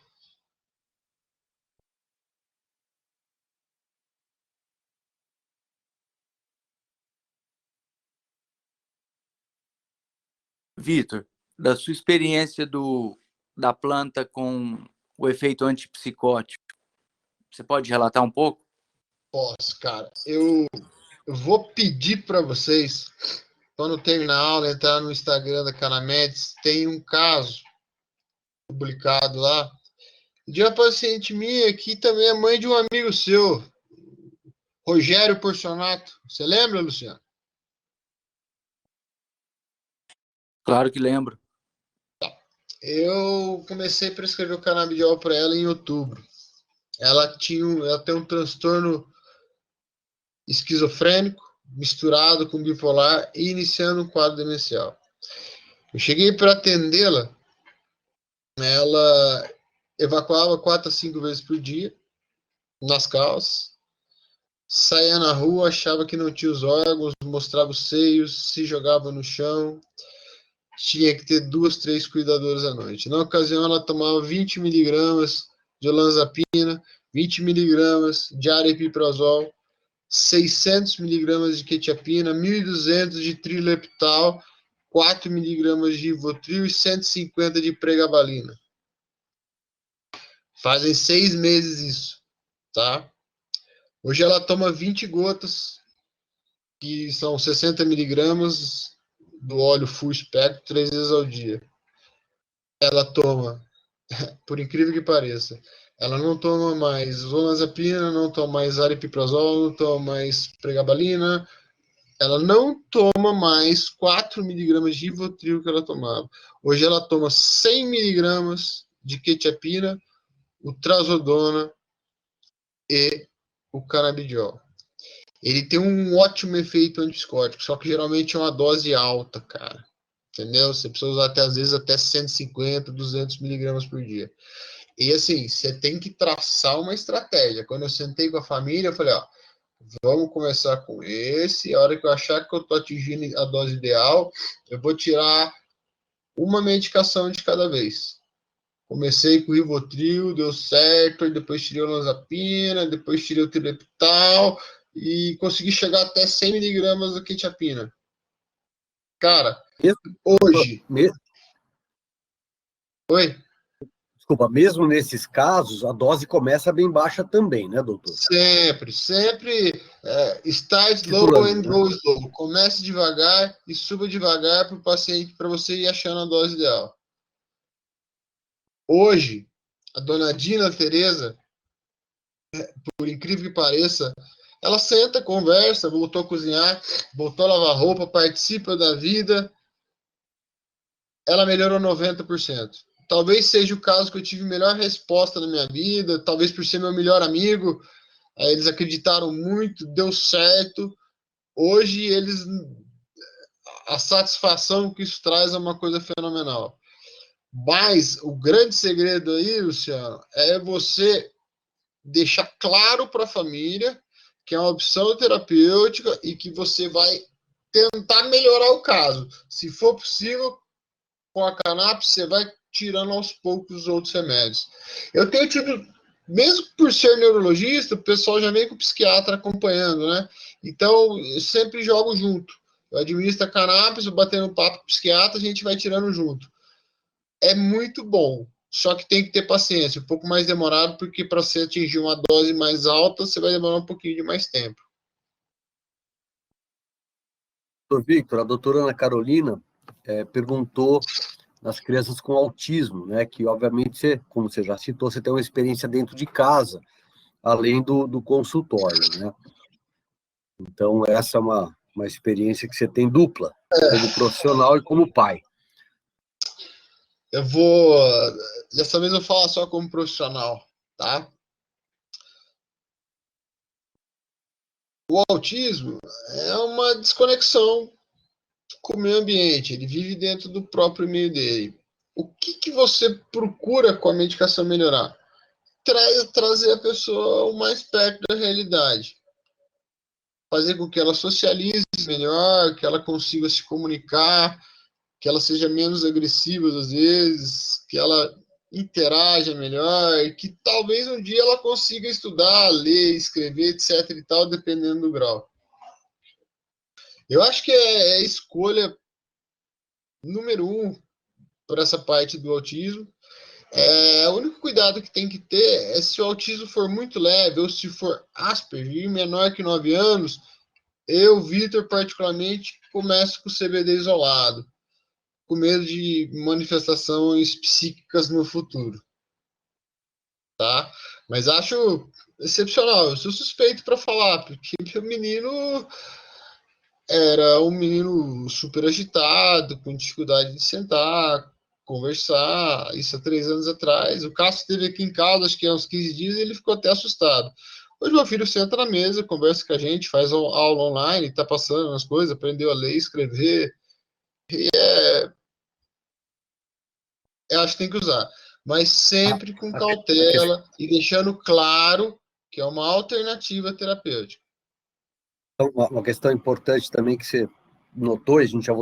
Vitor, da sua experiência da planta com o efeito antipsicótico, você pode relatar um pouco? Posso, cara. Eu vou pedir para vocês, quando terminar a aula, entrar no Instagram da Canamedes, tem um caso publicado lá de uma paciente minha que também é mãe de um amigo seu, Rogério Porcionato. Você lembra, Luciano? Claro que lembro. Eu comecei a prescrever o canabidiol para ela em outubro. Ela tem um transtorno esquizofrênico misturado com bipolar e iniciando um quadro demencial. Eu cheguei para atendê-la, ela evacuava 4 a 5 vezes por dia nas calças, saía na rua, achava que não tinha os órgãos, mostrava os seios, se jogava no chão, tinha que ter 2, 3 cuidadoras à noite. Na ocasião, ela tomava 20 miligramas de olanzapina, 20 miligramas de aripiprazol, 600 miligramas de quetiapina, 1.200 de trileptal, 4 miligramas de Rivotril e 150 de pregabalina. Fazem 6 meses isso, tá? Hoje ela toma 20 gotas, que são 60 miligramas do óleo full espectro 3 vezes ao dia. Ela toma, por incrível que pareça, ela não toma mais olanzapina, não toma mais aripiprazol, não toma mais pregabalina, ela não toma mais 4 miligramas de Rivotril que ela tomava. Hoje ela toma 100 miligramas de quetiapina, o trazodona e o canabidiol. Ele tem um ótimo efeito antipsicótico, só que geralmente é uma dose alta, cara. Entendeu? Você precisa usar às vezes até 150, 200 miligramas por dia. E assim, você tem que traçar uma estratégia. Quando eu sentei com a família, eu falei, ó, vamos começar com esse. A hora que eu achar que eu estou atingindo a dose ideal, eu vou tirar uma medicação de cada vez. Comecei com o Rivotril, deu certo, depois tirei o olanzapina, depois tirei o trileptal e consegui chegar até 100 miligramas da quetiapina. Cara, hoje... Oi? Desculpa, mesmo nesses casos, a dose começa bem baixa também, né, doutor? Sempre. Start slow and go slow. Comece devagar e suba devagar para o paciente, para você ir achando a dose ideal. Hoje, a dona Dina Tereza, por incrível que pareça, ela senta, conversa, voltou a cozinhar, voltou a lavar roupa, participa da vida. Ela melhorou 90%. Talvez seja o caso que eu tive melhor resposta na minha vida, talvez por ser meu melhor amigo. Eles acreditaram muito, deu certo. Hoje, a satisfação que isso traz é uma coisa fenomenal. Mas o grande segredo aí, Luciano, é você deixar claro para a família que é uma opção terapêutica e que você vai tentar melhorar o caso. Se for possível, com a cannabis, você vai tirando aos poucos os outros remédios. Eu tenho tido, mesmo por ser neurologista, o pessoal já vem com o psiquiatra acompanhando, né? Então, eu sempre jogo junto. Eu administro a cannabis, eu batendo papo com o psiquiatra, a gente vai tirando junto. É muito bom, só que tem que ter paciência, um pouco mais demorado, porque para você atingir uma dose mais alta, você vai demorar um pouquinho de mais tempo. Doutor Victor, a doutora Ana Carolina perguntou nas crianças com autismo, né? Que, obviamente, você, como você já citou, você tem uma experiência dentro de casa, além do consultório, né? Então, essa é uma experiência que você tem dupla, como profissional e como pai. Dessa vez eu vou falar só como profissional, tá? O autismo é uma desconexão com o meio ambiente, ele vive dentro do próprio meio dele. O que você procura com a medicação melhorar? Trazer a pessoa o mais perto da realidade. Fazer com que ela socialize melhor, que ela consiga se comunicar, que ela seja menos agressiva às vezes, que ela interaja melhor, e que talvez um dia ela consiga estudar, ler, escrever, etc e tal, dependendo do grau. Eu acho que é a escolha número 1 para essa parte do autismo. O único cuidado que tem que ter é se o autismo for muito leve ou se for Asperger e menor que 9 anos, eu, Vitor, particularmente, começo com o CBD isolado, com medo de manifestações psíquicas no futuro, tá? Mas acho excepcional, eu sou suspeito para falar, porque meu menino era um menino super agitado, com dificuldade de sentar, conversar, isso há 3 anos atrás. O Cássio esteve aqui em casa, acho que há uns 15 dias, e ele ficou até assustado. Hoje meu filho senta na mesa, conversa com a gente, faz aula online, está passando as coisas, aprendeu a ler, escrever. Eu acho que tem que usar, mas sempre com cautela e deixando claro que é uma alternativa terapêutica. Então, uma questão importante também que você notou, e a gente já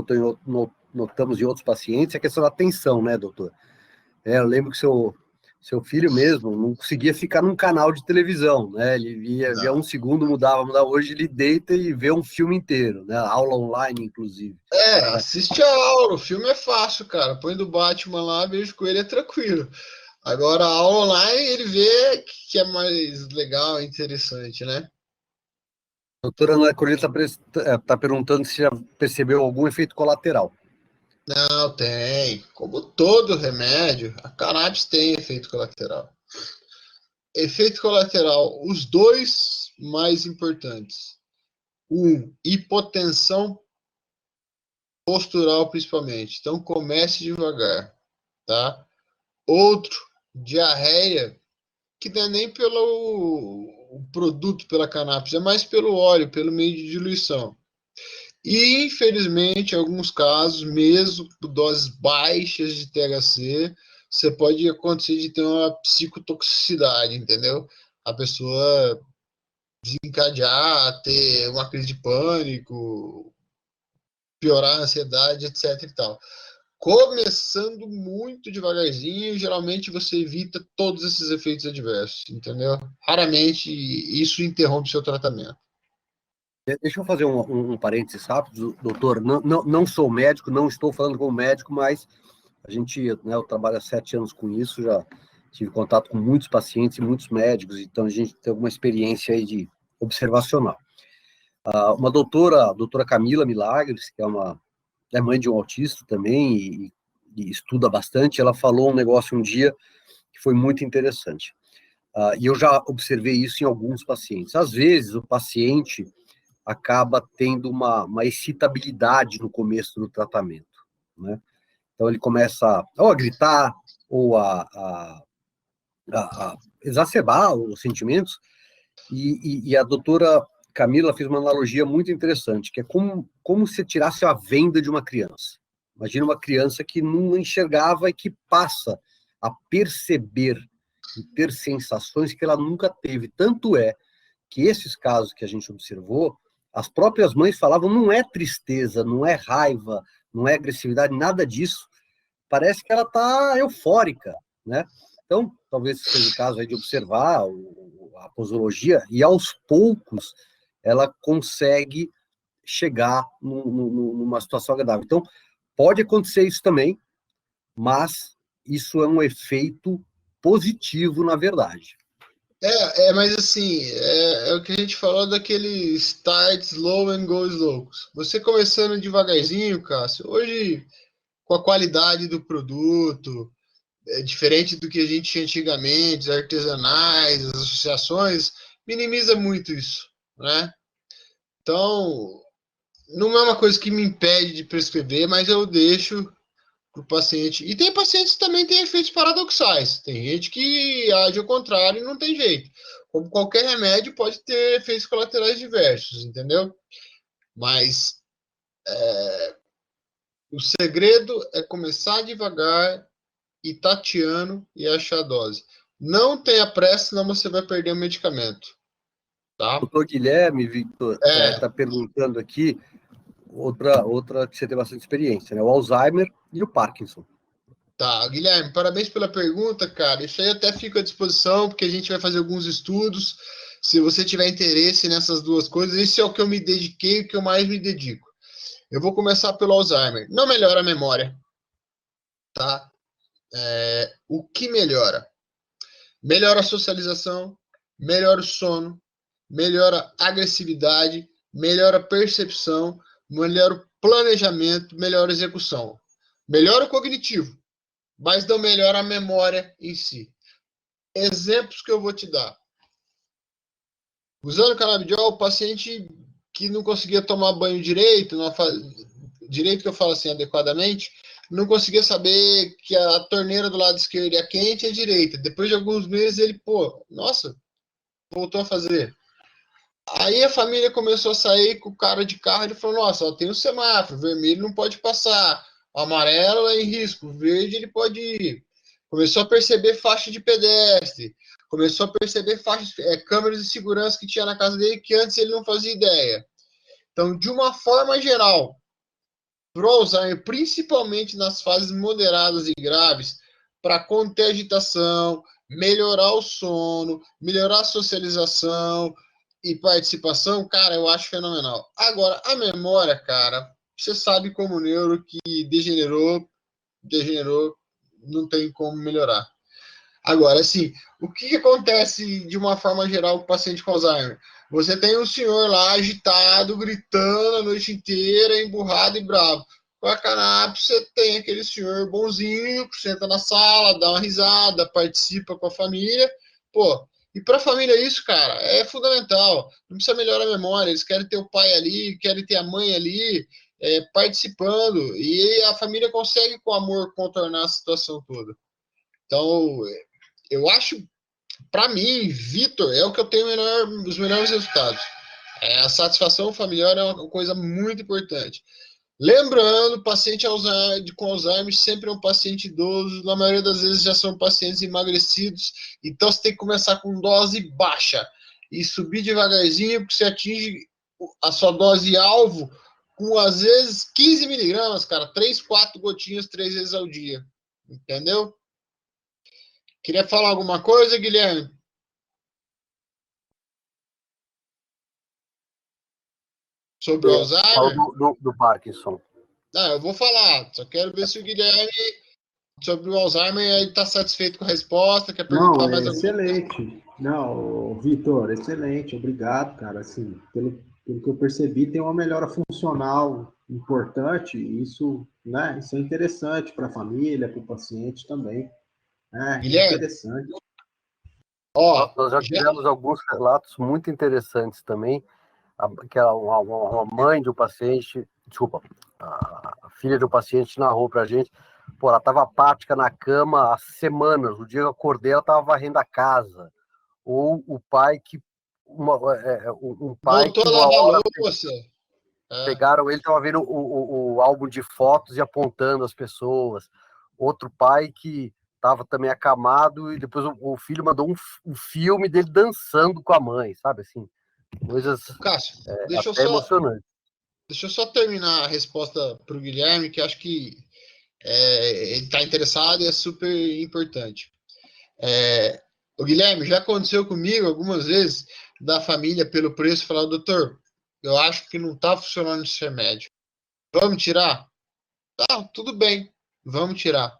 notamos em outros pacientes, é a questão da atenção, né, doutor? Eu lembro que seu filho mesmo não conseguia ficar num canal de televisão, né? Ele via 1 segundo, mudava. Hoje ele deita e vê um filme inteiro, né? Aula online, inclusive. Assiste a aula, o filme é fácil, cara. Põe do Batman lá, vejo com ele, é tranquilo. Agora, a aula online, ele vê que é mais legal, interessante, né? A doutora Ana Corina está perguntando se já percebeu algum efeito colateral. Não, tem. Como todo remédio, a cannabis tem efeito colateral. Efeito colateral, os dois mais importantes. Hipotensão postural, principalmente. Então, comece devagar, tá? Outro, diarreia, que não é nem pelo produto, pela cannabis, é mais pelo óleo, pelo meio de diluição. E, infelizmente, em alguns casos, mesmo com doses baixas de THC, você pode acontecer de ter uma psicotoxicidade, entendeu? A pessoa desencadear, ter uma crise de pânico, piorar a ansiedade, etc e tal. Começando muito devagarzinho, geralmente você evita todos esses efeitos adversos, entendeu? Raramente isso interrompe seu tratamento. Deixa eu fazer um parênteses rápido, doutor. Não sou médico, não estou falando como médico, mas a gente, né, eu trabalho há 7 anos com isso, já tive contato com muitos pacientes e muitos médicos, então a gente tem alguma experiência aí de observacional. Uma doutora, a doutora Camila Milagres, que é mãe de um autista também e estuda bastante, ela falou um negócio um dia que foi muito interessante. E eu já observei isso em alguns pacientes. Às vezes, o paciente acaba tendo uma excitabilidade no começo do tratamento, né? Então, ele começa ou a gritar, ou a exacerbar os sentimentos, e a doutora Camila fez uma analogia muito interessante, que é como se tirasse a venda de uma criança. Imagina uma criança que não enxergava e que passa a perceber e ter sensações que ela nunca teve. Tanto é que esses casos que a gente observou, as próprias mães falavam, não é tristeza, não é raiva, não é agressividade, nada disso. Parece que ela está eufórica, né? Então, talvez seja o caso aí de observar a posologia, e aos poucos ela consegue chegar numa situação agradável. Então, pode acontecer isso também, mas isso é um efeito positivo, na verdade. Mas assim, é o que a gente falou daquele start slow and go slow. Você começando devagarzinho, Cássio, hoje, com a qualidade do produto, diferente do que a gente tinha antigamente, os artesanais, as associações, minimiza muito isso, né? Então, não é uma coisa que me impede de prescrever, mas eu deixo para o paciente. E tem pacientes que também têm efeitos paradoxais. Tem gente que age ao contrário e não tem jeito. Como qualquer remédio, pode ter efeitos colaterais diversos, entendeu? Mas o segredo é começar devagar e tateando e achar a dose. Não tenha pressa, senão você vai perder o medicamento. Tá? Doutor Guilherme, Victor, está perguntando aqui outra que você tem bastante experiência, né? O Alzheimer e o Parkinson. Tá, Guilherme, parabéns pela pergunta, cara. Isso aí até fica à disposição, porque a gente vai fazer alguns estudos. Se você tiver interesse nessas duas coisas, esse é o que eu me dediquei, o que eu mais me dedico. Eu vou começar pelo Alzheimer. Não melhora a memória, tá? O que melhora? Melhora a socialização, melhora o sono, melhora a agressividade, melhora a percepção, melhora o planejamento, melhora a execução. Melhora o cognitivo, mas não melhora a memória em si. Exemplos que eu vou te dar. Usando canabidiol, o paciente que não conseguia tomar banho direito, direito que eu falo assim, adequadamente, não conseguia saber que a torneira do lado esquerdo é quente e a direita. Depois de alguns meses, ele, nossa, voltou a fazer. Aí a família começou a sair com o cara de carro, ele falou, nossa, tem um semáforo, vermelho não pode passar, o amarelo é em risco, o verde ele pode ir. Começou a perceber faixa de pedestre, começou a perceber câmeras de segurança que tinha na casa dele, que antes ele não fazia ideia. Então, de uma forma geral, para o Alzheimer, principalmente nas fases moderadas e graves, para conter a agitação, melhorar o sono, melhorar a socialização e participação, cara, eu acho fenomenal. Agora, a memória, cara, você sabe como o neuro que degenerou, não tem como melhorar. Agora, assim, o que acontece de uma forma geral com o paciente com Alzheimer? Você tem um senhor lá agitado, gritando a noite inteira, emburrado e bravo. Com a cannabis, você tem aquele senhor bonzinho, que senta na sala, dá uma risada, participa com a família. E para a família isso, cara, é fundamental. Não precisa melhorar a memória, eles querem ter o pai ali, querem ter a mãe ali, participando. E a família consegue, com amor, contornar a situação toda. Então, eu acho, para mim, Vitor, é o que eu tenho os melhores resultados. A satisfação familiar é uma coisa muito importante. Lembrando, paciente com Alzheimer sempre é um paciente idoso, na maioria das vezes já são pacientes emagrecidos, então você tem que começar com dose baixa e subir devagarzinho, porque você atinge a sua dose alvo com, às vezes, 15 miligramas, cara, 3, 4 gotinhas 3 vezes ao dia, entendeu? Queria falar alguma coisa, Guilherme? Sobre o Alzheimer? Falo do Parkinson. Não, eu vou falar. Só quero ver se o Guilherme, sobre o Alzheimer, está satisfeito com a resposta, quer perguntar mais alguma coisa. Excelente. Não, Vitor, excelente. Obrigado, cara. Assim, pelo que eu percebi, tem uma melhora funcional importante. Isso, né, isso é interessante para a família, para o paciente também. Guilherme, interessante. Nós já tivemos alguns relatos muito interessantes também, que uma mãe de um paciente, a filha de um paciente narrou pra gente, ela estava apática na cama há semanas, o dia que eu acordei ela estava varrendo a casa, ou o pai que um pai voltou que a uma lavar hora louça. pegaram ele, estava vendo o álbum de fotos e apontando as pessoas, outro pai que estava também acamado e depois o filho mandou um filme dele dançando com a mãe, sabe assim, coisas Cássio, emocionantes. Deixa eu só terminar a resposta para o Guilherme, que acho que ele está interessado e é super importante. O Guilherme, já aconteceu comigo algumas vezes da família, pelo preço, falar, doutor, eu acho que não está funcionando esse remédio. Vamos tirar? Tá, tudo bem, vamos tirar.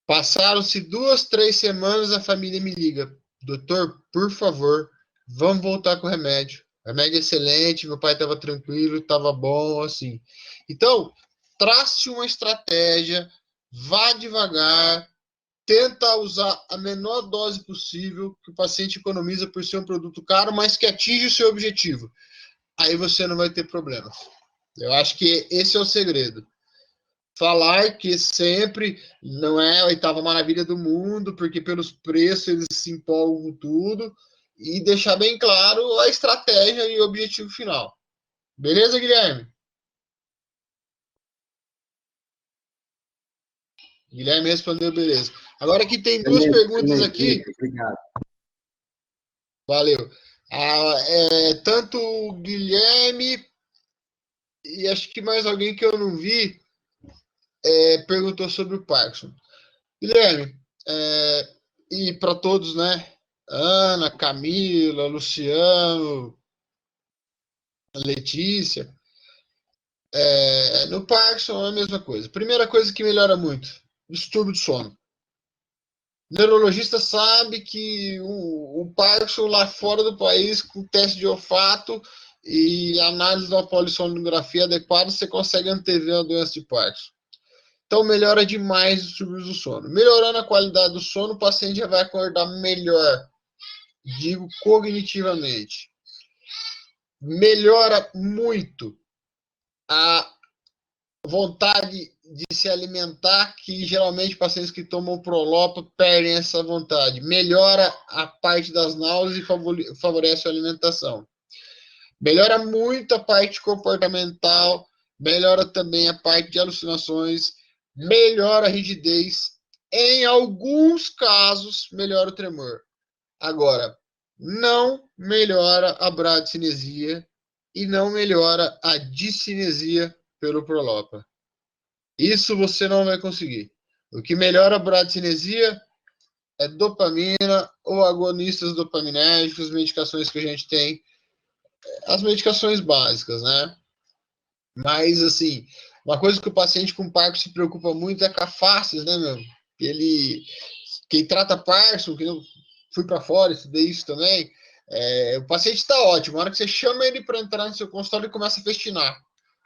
Passaram-se 2, 3 semanas, a família me liga. Doutor, por favor, vamos voltar com o remédio. O remédio é excelente, meu pai estava tranquilo, estava bom, assim. Então, trace uma estratégia, vá devagar, tenta usar a menor dose possível, que o paciente economiza por ser um produto caro, mas que atinge o seu objetivo. Aí você não vai ter problemas. Eu acho que esse é o segredo. falar que sempre não é a oitava maravilha do mundo, porque pelos preços eles se empolgam com tudo, e deixar bem claro a estratégia e o objetivo final. Beleza, Guilherme? Guilherme respondeu, beleza. Agora aqui tem duas perguntas aqui. Obrigado. Valeu. Tanto o Guilherme e acho que mais alguém que eu não vi perguntou sobre o Parkinson. Guilherme, e para todos, né? Ana, Camila, Luciano, Letícia. No Parkinson é a mesma coisa. Primeira coisa que melhora muito: distúrbio de sono. O neurologista sabe que o Parkinson lá fora do país, com teste de olfato e análise da polissonografia adequada, você consegue antever a doença de Parkinson. Então, melhora demais os distúrbios do sono. Melhorando a qualidade do sono, o paciente já vai acordar melhor, digo cognitivamente. Melhora muito a vontade de se alimentar, que geralmente pacientes que tomam Prolopa perdem essa vontade. Melhora a parte das náuseas e favorece a alimentação. Melhora muito a parte comportamental, melhora também a parte de alucinações, melhora a rigidez. Em alguns casos, melhora o tremor. Agora, não melhora a bradicinesia e não melhora a discinesia pelo Prolopa. Isso você não vai conseguir. O que melhora a bradicinesia é dopamina ou agonistas dopaminérgicos, medicações que a gente tem, as medicações básicas, né? Mas, assim, uma coisa que o paciente com Parkinson se preocupa muito é com a faces, né, meu? Quem trata Parkinson, que eu fui para fora, estudei isso também, o paciente está ótimo. Na hora que você chama ele para entrar no seu consultório, ele começa a festinar.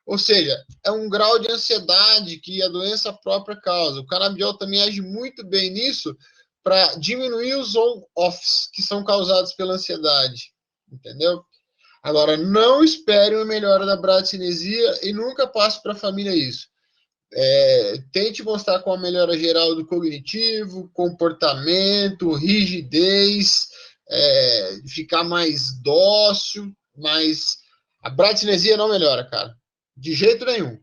Ou seja, é um grau de ansiedade que a doença própria causa. O canabidiol também age muito bem nisso para diminuir os on-offs que são causados pela ansiedade. Entendeu? Agora, não espere uma melhora da bradicinesia e nunca passe para a família isso. Tente mostrar com a melhora geral do cognitivo, comportamento, rigidez, ficar mais dócil, mas a bradicinesia não melhora, cara. De jeito nenhum.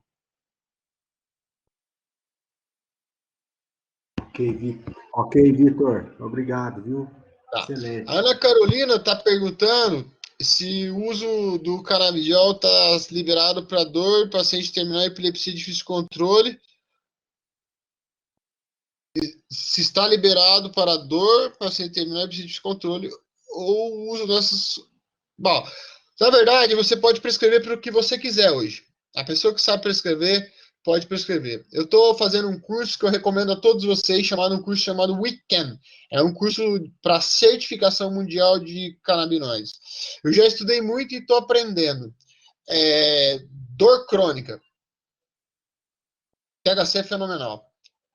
Ok, Vitor. Obrigado, viu? Tá. Excelente. A Ana Carolina está perguntando se o uso do canabidiol está liberado para dor, paciente terminal epilepsia de difícil controle. Se está liberado para dor, paciente terminal epilepsia de difícil controle, ou o uso dessas. Bom, na verdade, você pode prescrever para o que você quiser hoje. A pessoa que sabe prescrever pode prescrever. Eu estou fazendo um curso que eu recomendo a todos vocês, um curso chamado Weekend. É um curso para certificação mundial de canabinoides. Eu já estudei muito e estou aprendendo. Dor crônica. THC é fenomenal.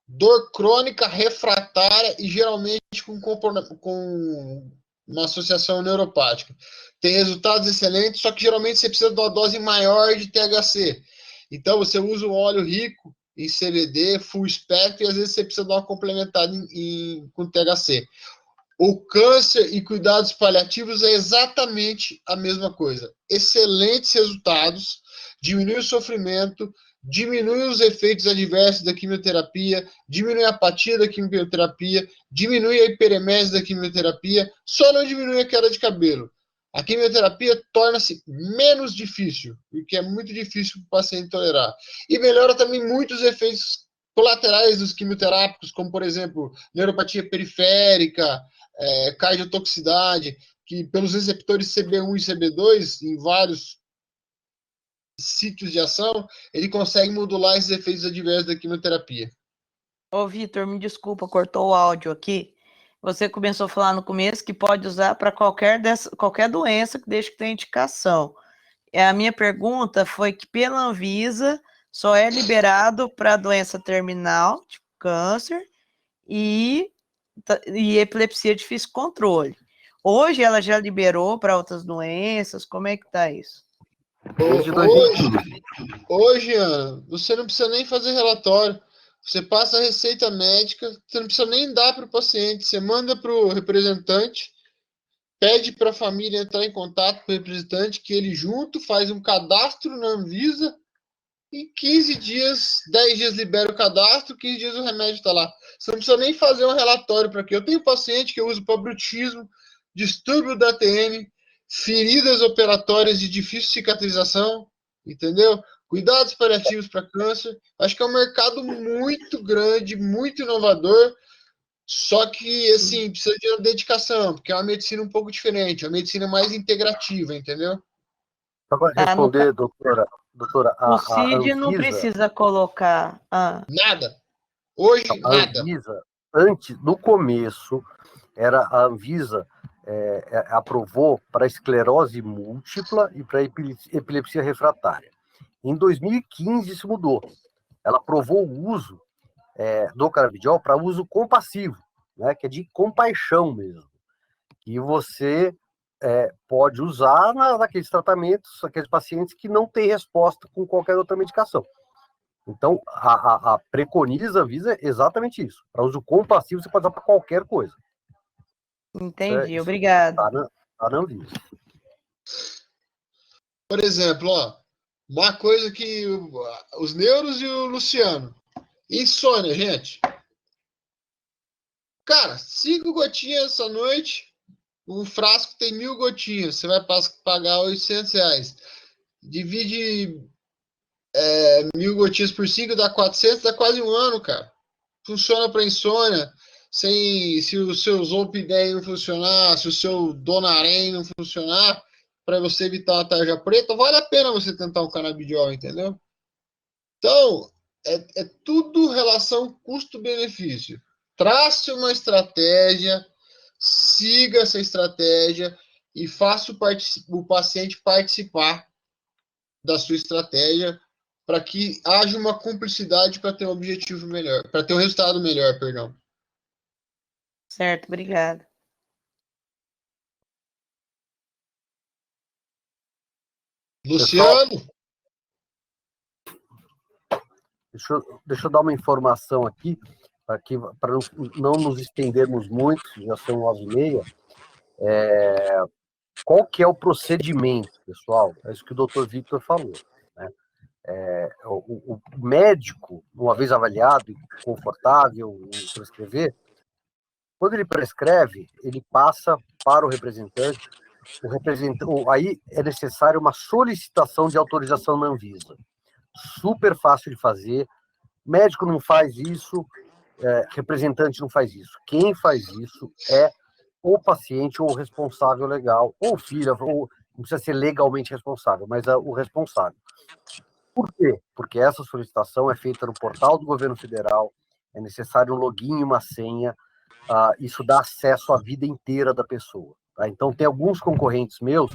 Dor crônica refratária e geralmente com uma associação neuropática. Tem resultados excelentes, só que geralmente você precisa de uma dose maior de THC. Então, você usa um óleo rico em CBD, full espectro, e às vezes você precisa dar uma complementada com THC. O câncer e cuidados paliativos é exatamente a mesma coisa. Excelentes resultados, diminui o sofrimento, diminui os efeitos adversos da quimioterapia, diminui a apatia da quimioterapia, diminui a hiperemese da quimioterapia, só não diminui a queda de cabelo. A quimioterapia torna-se menos difícil, porque é muito difícil para o paciente tolerar. E melhora também muitos efeitos colaterais dos quimioterápicos, como, por exemplo, neuropatia periférica, cardiotoxicidade, que pelos receptores CB1 e CB2, em vários sítios de ação, ele consegue modular esses efeitos adversos da quimioterapia. Ô, Vitor, me desculpa, cortou o áudio aqui. Você começou a falar no começo que pode usar para qualquer doença, desde que tenha indicação. A minha pergunta foi que pela Anvisa só é liberado para doença terminal, tipo câncer, e epilepsia de difícil controle. Hoje ela já liberou para outras doenças, como é que está isso? Desde 2015. Hoje, Ana, você não precisa nem fazer relatório. Você passa a receita médica, você não precisa nem dar para o paciente. Você manda para o representante, pede para a família entrar em contato com o representante, que ele junto faz um cadastro na Anvisa. Em 15 dias, 10 dias libera o cadastro, 15 dias o remédio está lá. Você não precisa nem fazer um relatório para quê. Eu tenho paciente que eu uso para bruxismo, distúrbio da TM, feridas operatórias de difícil cicatrização, entendeu? Cuidados paliativos para câncer. Acho que é um mercado muito grande, muito inovador, só que, assim, precisa de uma dedicação, porque é uma medicina um pouco diferente, é uma medicina mais integrativa, entendeu? Só para responder, doutora, O a CID não Anvisa, precisa colocar. Nada. Hoje, a nada. Anvisa, antes, no começo, a Anvisa aprovou para esclerose múltipla e para epilepsia refratária. Em 2015, isso mudou. Ela aprovou o uso do canabidiol para uso compassivo, né, que é de compaixão mesmo. E você pode usar naqueles tratamentos, aqueles pacientes que não têm resposta com qualquer outra medicação. Então, a preconiza, avisa exatamente isso. Para uso compassivo, você pode usar para qualquer coisa. Entendi, obrigado. Tá na Anvisa. Por exemplo, ó, uma coisa que os neuros e o Luciano. Insônia, gente. Cara, 5 gotinhas essa noite. Um frasco tem 1.000 gotinhas. Você vai pagar R$800. Divide 1.000 gotinhas por 5, dá 400, dá quase um ano, cara. Funciona para insônia. Se o seu Zolpidem não funcionar, se o seu Donarém não funcionar, para você evitar uma tarja preta, vale a pena você tentar um canabidiol, entendeu? Então, é tudo relação custo-benefício. Trace uma estratégia, siga essa estratégia e faça o paciente participar da sua estratégia para que haja uma cumplicidade para ter um objetivo melhor, para ter um resultado melhor, perdão. Certo, obrigado. Luciano? Deixa eu dar uma informação aqui, para não nos estendermos muito, já são 9h30. Qual que é o procedimento, pessoal? É isso que o doutor Victor falou, né? O médico, uma vez avaliado e confortável em prescrever, quando ele prescreve, ele passa para o representante. Aí é necessário uma solicitação de autorização na Anvisa. Super fácil de fazer. Médico não faz isso, representante não faz isso. Quem faz isso é o paciente ou o responsável legal, ou filho, ou não precisa ser legalmente responsável, mas é o responsável. Por quê? Porque essa solicitação é feita no portal do governo federal, é necessário um login e uma senha, isso dá acesso à vida inteira da pessoa. Tá? Então, tem alguns concorrentes meus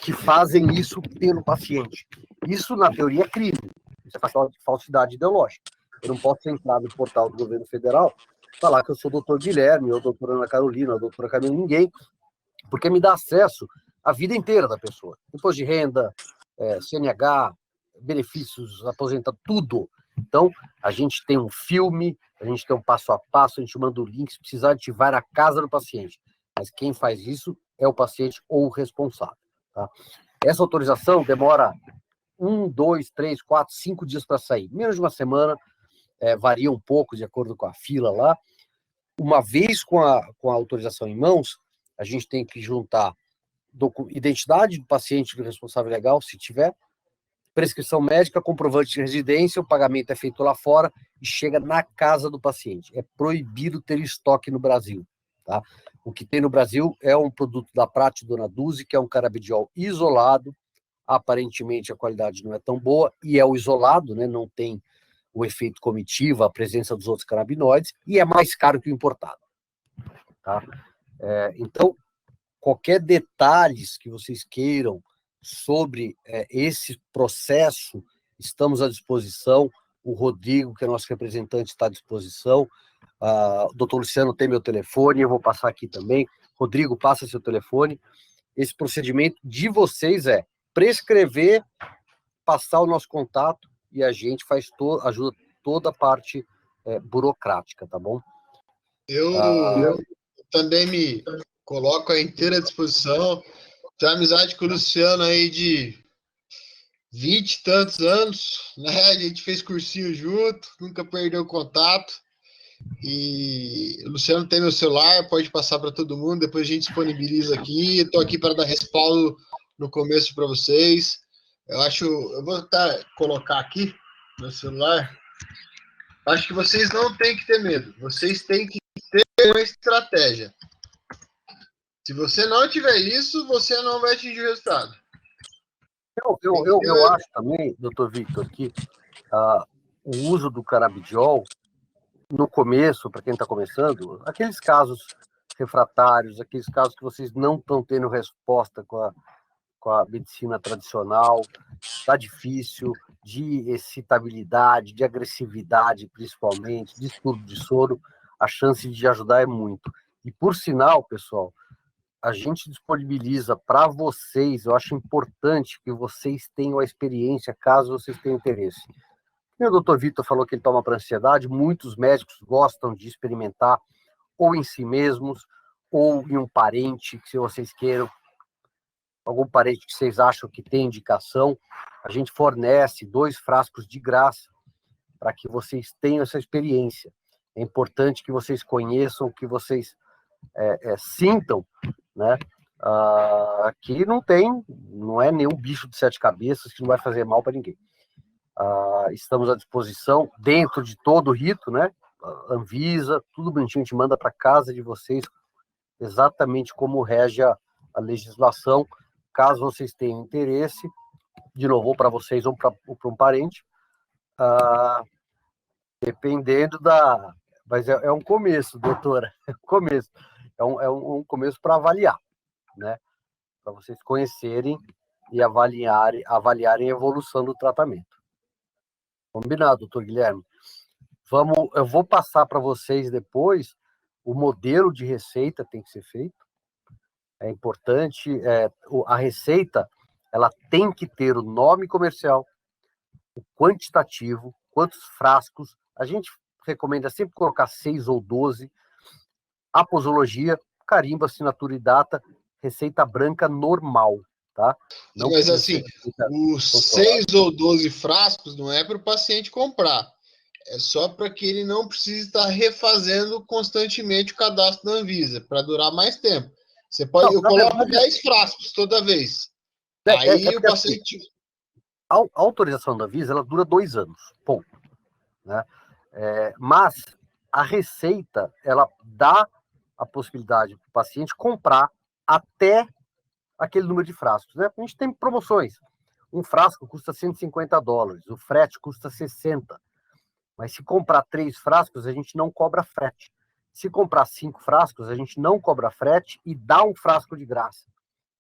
que fazem isso pelo paciente. Isso, na teoria, é crime. Isso é falsidade ideológica. Eu não posso entrar no portal do governo federal e falar que eu sou o doutor Guilherme, ou doutora Ana Carolina, ou doutora Camila, ninguém, porque me dá acesso à vida inteira da pessoa. Imposto de renda, CNH, benefícios, aposenta, tudo. Então, a gente tem um filme, a gente tem um passo a passo, a gente manda o link, se precisar, a gente vai na casa do paciente. Mas quem faz isso é o paciente ou o responsável. Tá? Essa autorização demora 1, 2, 3, 4, 5 dias para sair. Menos de uma semana, varia um pouco de acordo com a fila lá. Uma vez com a autorização em mãos, a gente tem que juntar identidade do paciente do responsável legal, se tiver, prescrição médica, comprovante de residência, o pagamento é feito lá fora e chega na casa do paciente. É proibido ter estoque no Brasil. Tá? O que tem no Brasil é um produto da Prate Dona Duzi, que é um canabidiol isolado, aparentemente a qualidade não é tão boa, e é o isolado, né? Não tem o efeito comitiva, a presença dos outros canabinoides, e é mais caro que o importado. Tá? Então, qualquer detalhes que vocês queiram sobre esse processo, estamos à disposição. O Rodrigo, que é nosso representante, está à disposição. O doutor Luciano tem meu telefone, eu vou passar aqui também. Rodrigo, passa seu telefone. Esse procedimento de vocês prescrever, passar o nosso contato e a gente ajuda toda a parte burocrática, tá bom? Eu também me coloco à inteira disposição. Tenho amizade com o Luciano aí de 20 e tantos anos, né? A gente fez cursinho junto, nunca perdeu contato. E o Luciano tem meu celular, pode passar para todo mundo, depois a gente disponibiliza aqui. Estou aqui para dar respaldo no começo para vocês. Eu vou colocar aqui no celular. Acho que vocês não têm que ter medo, vocês têm que ter uma estratégia. Se você não tiver isso, você não vai atingir o resultado. Eu acho também, doutor Victor, que o uso do canabidiol, no começo, para quem está começando, aqueles casos refratários, aqueles casos que vocês não estão tendo resposta com a medicina tradicional, está difícil, de excitabilidade, de agressividade, principalmente, distúrbio de sono, a chance de ajudar é muito. E, por sinal, pessoal, a gente disponibiliza para vocês, eu acho importante que vocês tenham a experiência, caso vocês tenham interesse. O doutor Vitor falou que ele toma para ansiedade, muitos médicos gostam de experimentar ou em si mesmos, ou em um parente, que se vocês queiram, algum parente que vocês acham que tem indicação, a gente fornece 2 frascos de graça para que vocês tenham essa experiência. É importante que vocês conheçam, que vocês sintam, né? Que não é nenhum bicho de 7 cabeças que não vai fazer mal para ninguém. Estamos à disposição dentro de todo o rito, né? Anvisa, tudo bonitinho, a gente manda para casa de vocês exatamente como rege a legislação, caso vocês tenham interesse, de novo, ou para vocês ou para um parente, dependendo da... Mas é um começo, doutora, é um começo. É um começo para avaliar, né? Para vocês conhecerem e avaliarem a evolução do tratamento. Combinado, doutor Guilherme? Eu vou passar para vocês depois o modelo de receita tem que ser feito. É importante, a receita ela tem que ter o nome comercial, o quantitativo, quantos frascos. A gente recomenda sempre colocar 6 ou 12. A posologia, carimbo, assinatura e data, receita branca normal, tá? Não, mas assim, os 6 ou 12 frascos não é para o paciente comprar. É só para que ele não precise estar refazendo constantemente o cadastro da Anvisa, para durar mais tempo. Você pode, eu coloco 10 frascos toda vez. Aí o paciente... A autorização da Anvisa, ela dura 2 anos, ponto. Né? Mas a receita, ela dá a possibilidade para o paciente comprar até aquele número de frascos. Né? A gente tem promoções. Um frasco custa $150, o frete custa 60. Mas se comprar 3 frascos, a gente não cobra frete. Se comprar 5 frascos, a gente não cobra frete e dá um frasco de graça.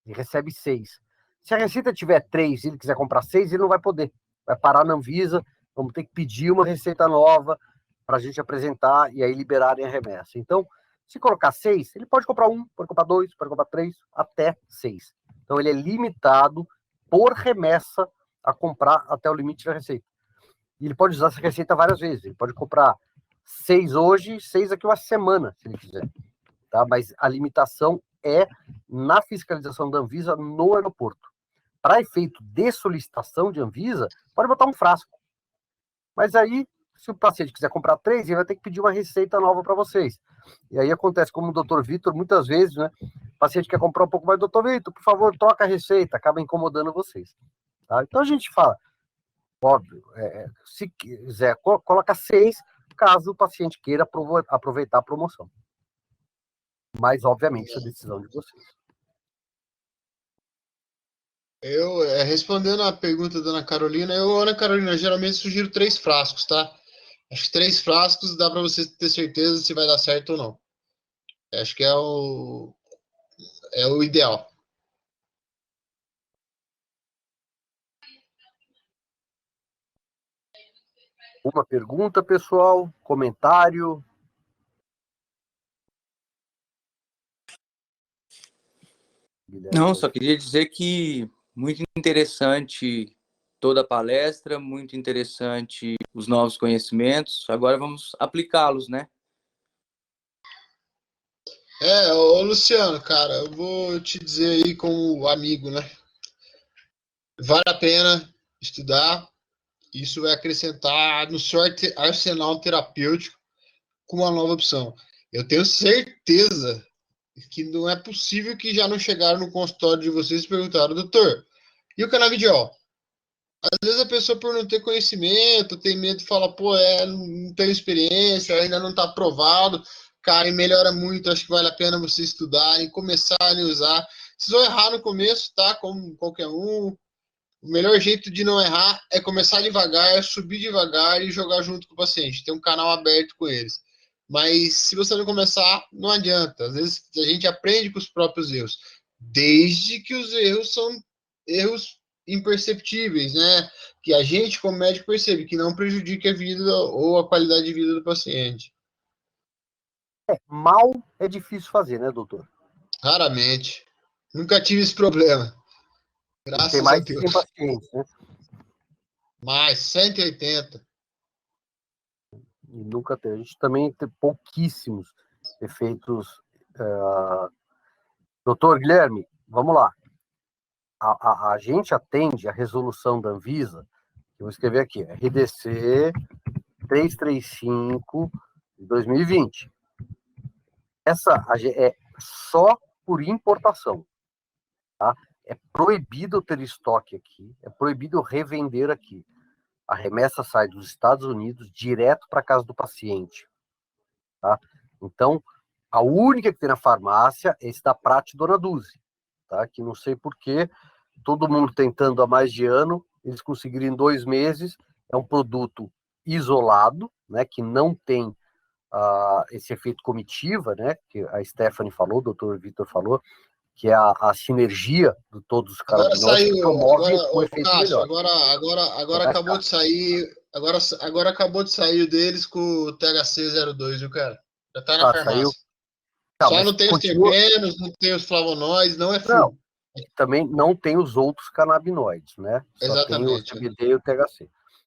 E recebe 6. Se a receita tiver 3 e ele quiser comprar 6, ele não vai poder. Vai parar na Anvisa, vamos ter que pedir uma receita nova para a gente apresentar e aí liberarem a remessa. Então, se colocar 6, ele pode comprar 1, pode comprar 2, pode comprar 3, até 6. Então, ele é limitado por remessa a comprar até o limite da receita. E ele pode usar essa receita várias vezes. Ele pode comprar 6 hoje, 6 daqui uma semana, se ele quiser. Tá? Mas a limitação é na fiscalização da Anvisa no aeroporto. Para efeito de solicitação de Anvisa, pode botar um frasco. Mas aí, se o paciente quiser comprar 3, ele vai ter que pedir uma receita nova para vocês. E aí acontece como o doutor Vitor, muitas vezes, né? O paciente quer comprar um pouco mais, doutor Vitor, por favor, troca a receita, acaba incomodando vocês. Tá? Então a gente fala, óbvio, se quiser, coloca 6, caso o paciente queira aproveitar a promoção. Mas, obviamente, isso é decisão de vocês. Respondendo a pergunta da Ana Carolina, Ana Carolina, geralmente sugiro 3 frascos, tá? Acho que 3 frascos dá para você ter certeza se vai dar certo ou não. Acho que é o ideal. Uma pergunta, pessoal? Comentário? Não, só queria dizer que Muito interessante toda a palestra, muito interessante os novos conhecimentos. Agora vamos aplicá-los, né? Ô Luciano, cara, eu vou te dizer aí como amigo, né? Vale a pena estudar. Isso vai acrescentar no seu arsenal terapêutico com uma nova opção. Eu tenho certeza que não é possível que já não chegaram no consultório de vocês e perguntaram, doutor, e o canabidiol? Às vezes a pessoa, por não ter conhecimento, tem medo de falar, pô, não tenho experiência, ainda não está aprovado. Cara, e melhora muito, acho que vale a pena vocês estudarem, começarem a usar. Vocês vão errar no começo, tá? Como qualquer um. O melhor jeito de não errar é começar devagar, subir devagar e jogar junto com o paciente. Tem um canal aberto com eles. Mas se você não começar, não adianta. Às vezes a gente aprende com os próprios erros. Desde que os erros são erros imperceptíveis, né? Que a gente, como médico, percebe que não prejudique a vida ou a qualidade de vida do paciente. Mal é difícil fazer, né, doutor? Raramente. Nunca tive esse problema. Graças Tem mais a Deus. de 100 pacientes, né? Mais 180. E nunca teve. A gente também tem pouquíssimos efeitos. Doutor Guilherme, vamos lá. A gente atende a resolução da Anvisa, eu vou escrever aqui, RDC 335 de 2020. Essa é só por importação, tá? É proibido ter estoque aqui, é proibido revender aqui. A remessa sai dos Estados Unidos direto para a casa do paciente, tá? Então, a única que tem na farmácia é esse da Prate Dona Dulce, tá? Que não sei por quê, todo mundo tentando há mais de ano, eles conseguiram em 2 meses, é um produto isolado, né, que não tem esse efeito comitiva, né, que a Stephanie falou, o doutor Vitor falou, que é a sinergia de todos os canabinoides que promove um efeito Cássio, melhor. Agora acabou de sair, agora acabou de sair o deles com o THC02, viu, cara? Já tá na farmácia. Saiu. Tá, só não tem continua... os terpenos, não tem os flavonoides, não é full. Não, também não tem os outros canabinoides, né? Só exatamente. tem o CBD e o THC.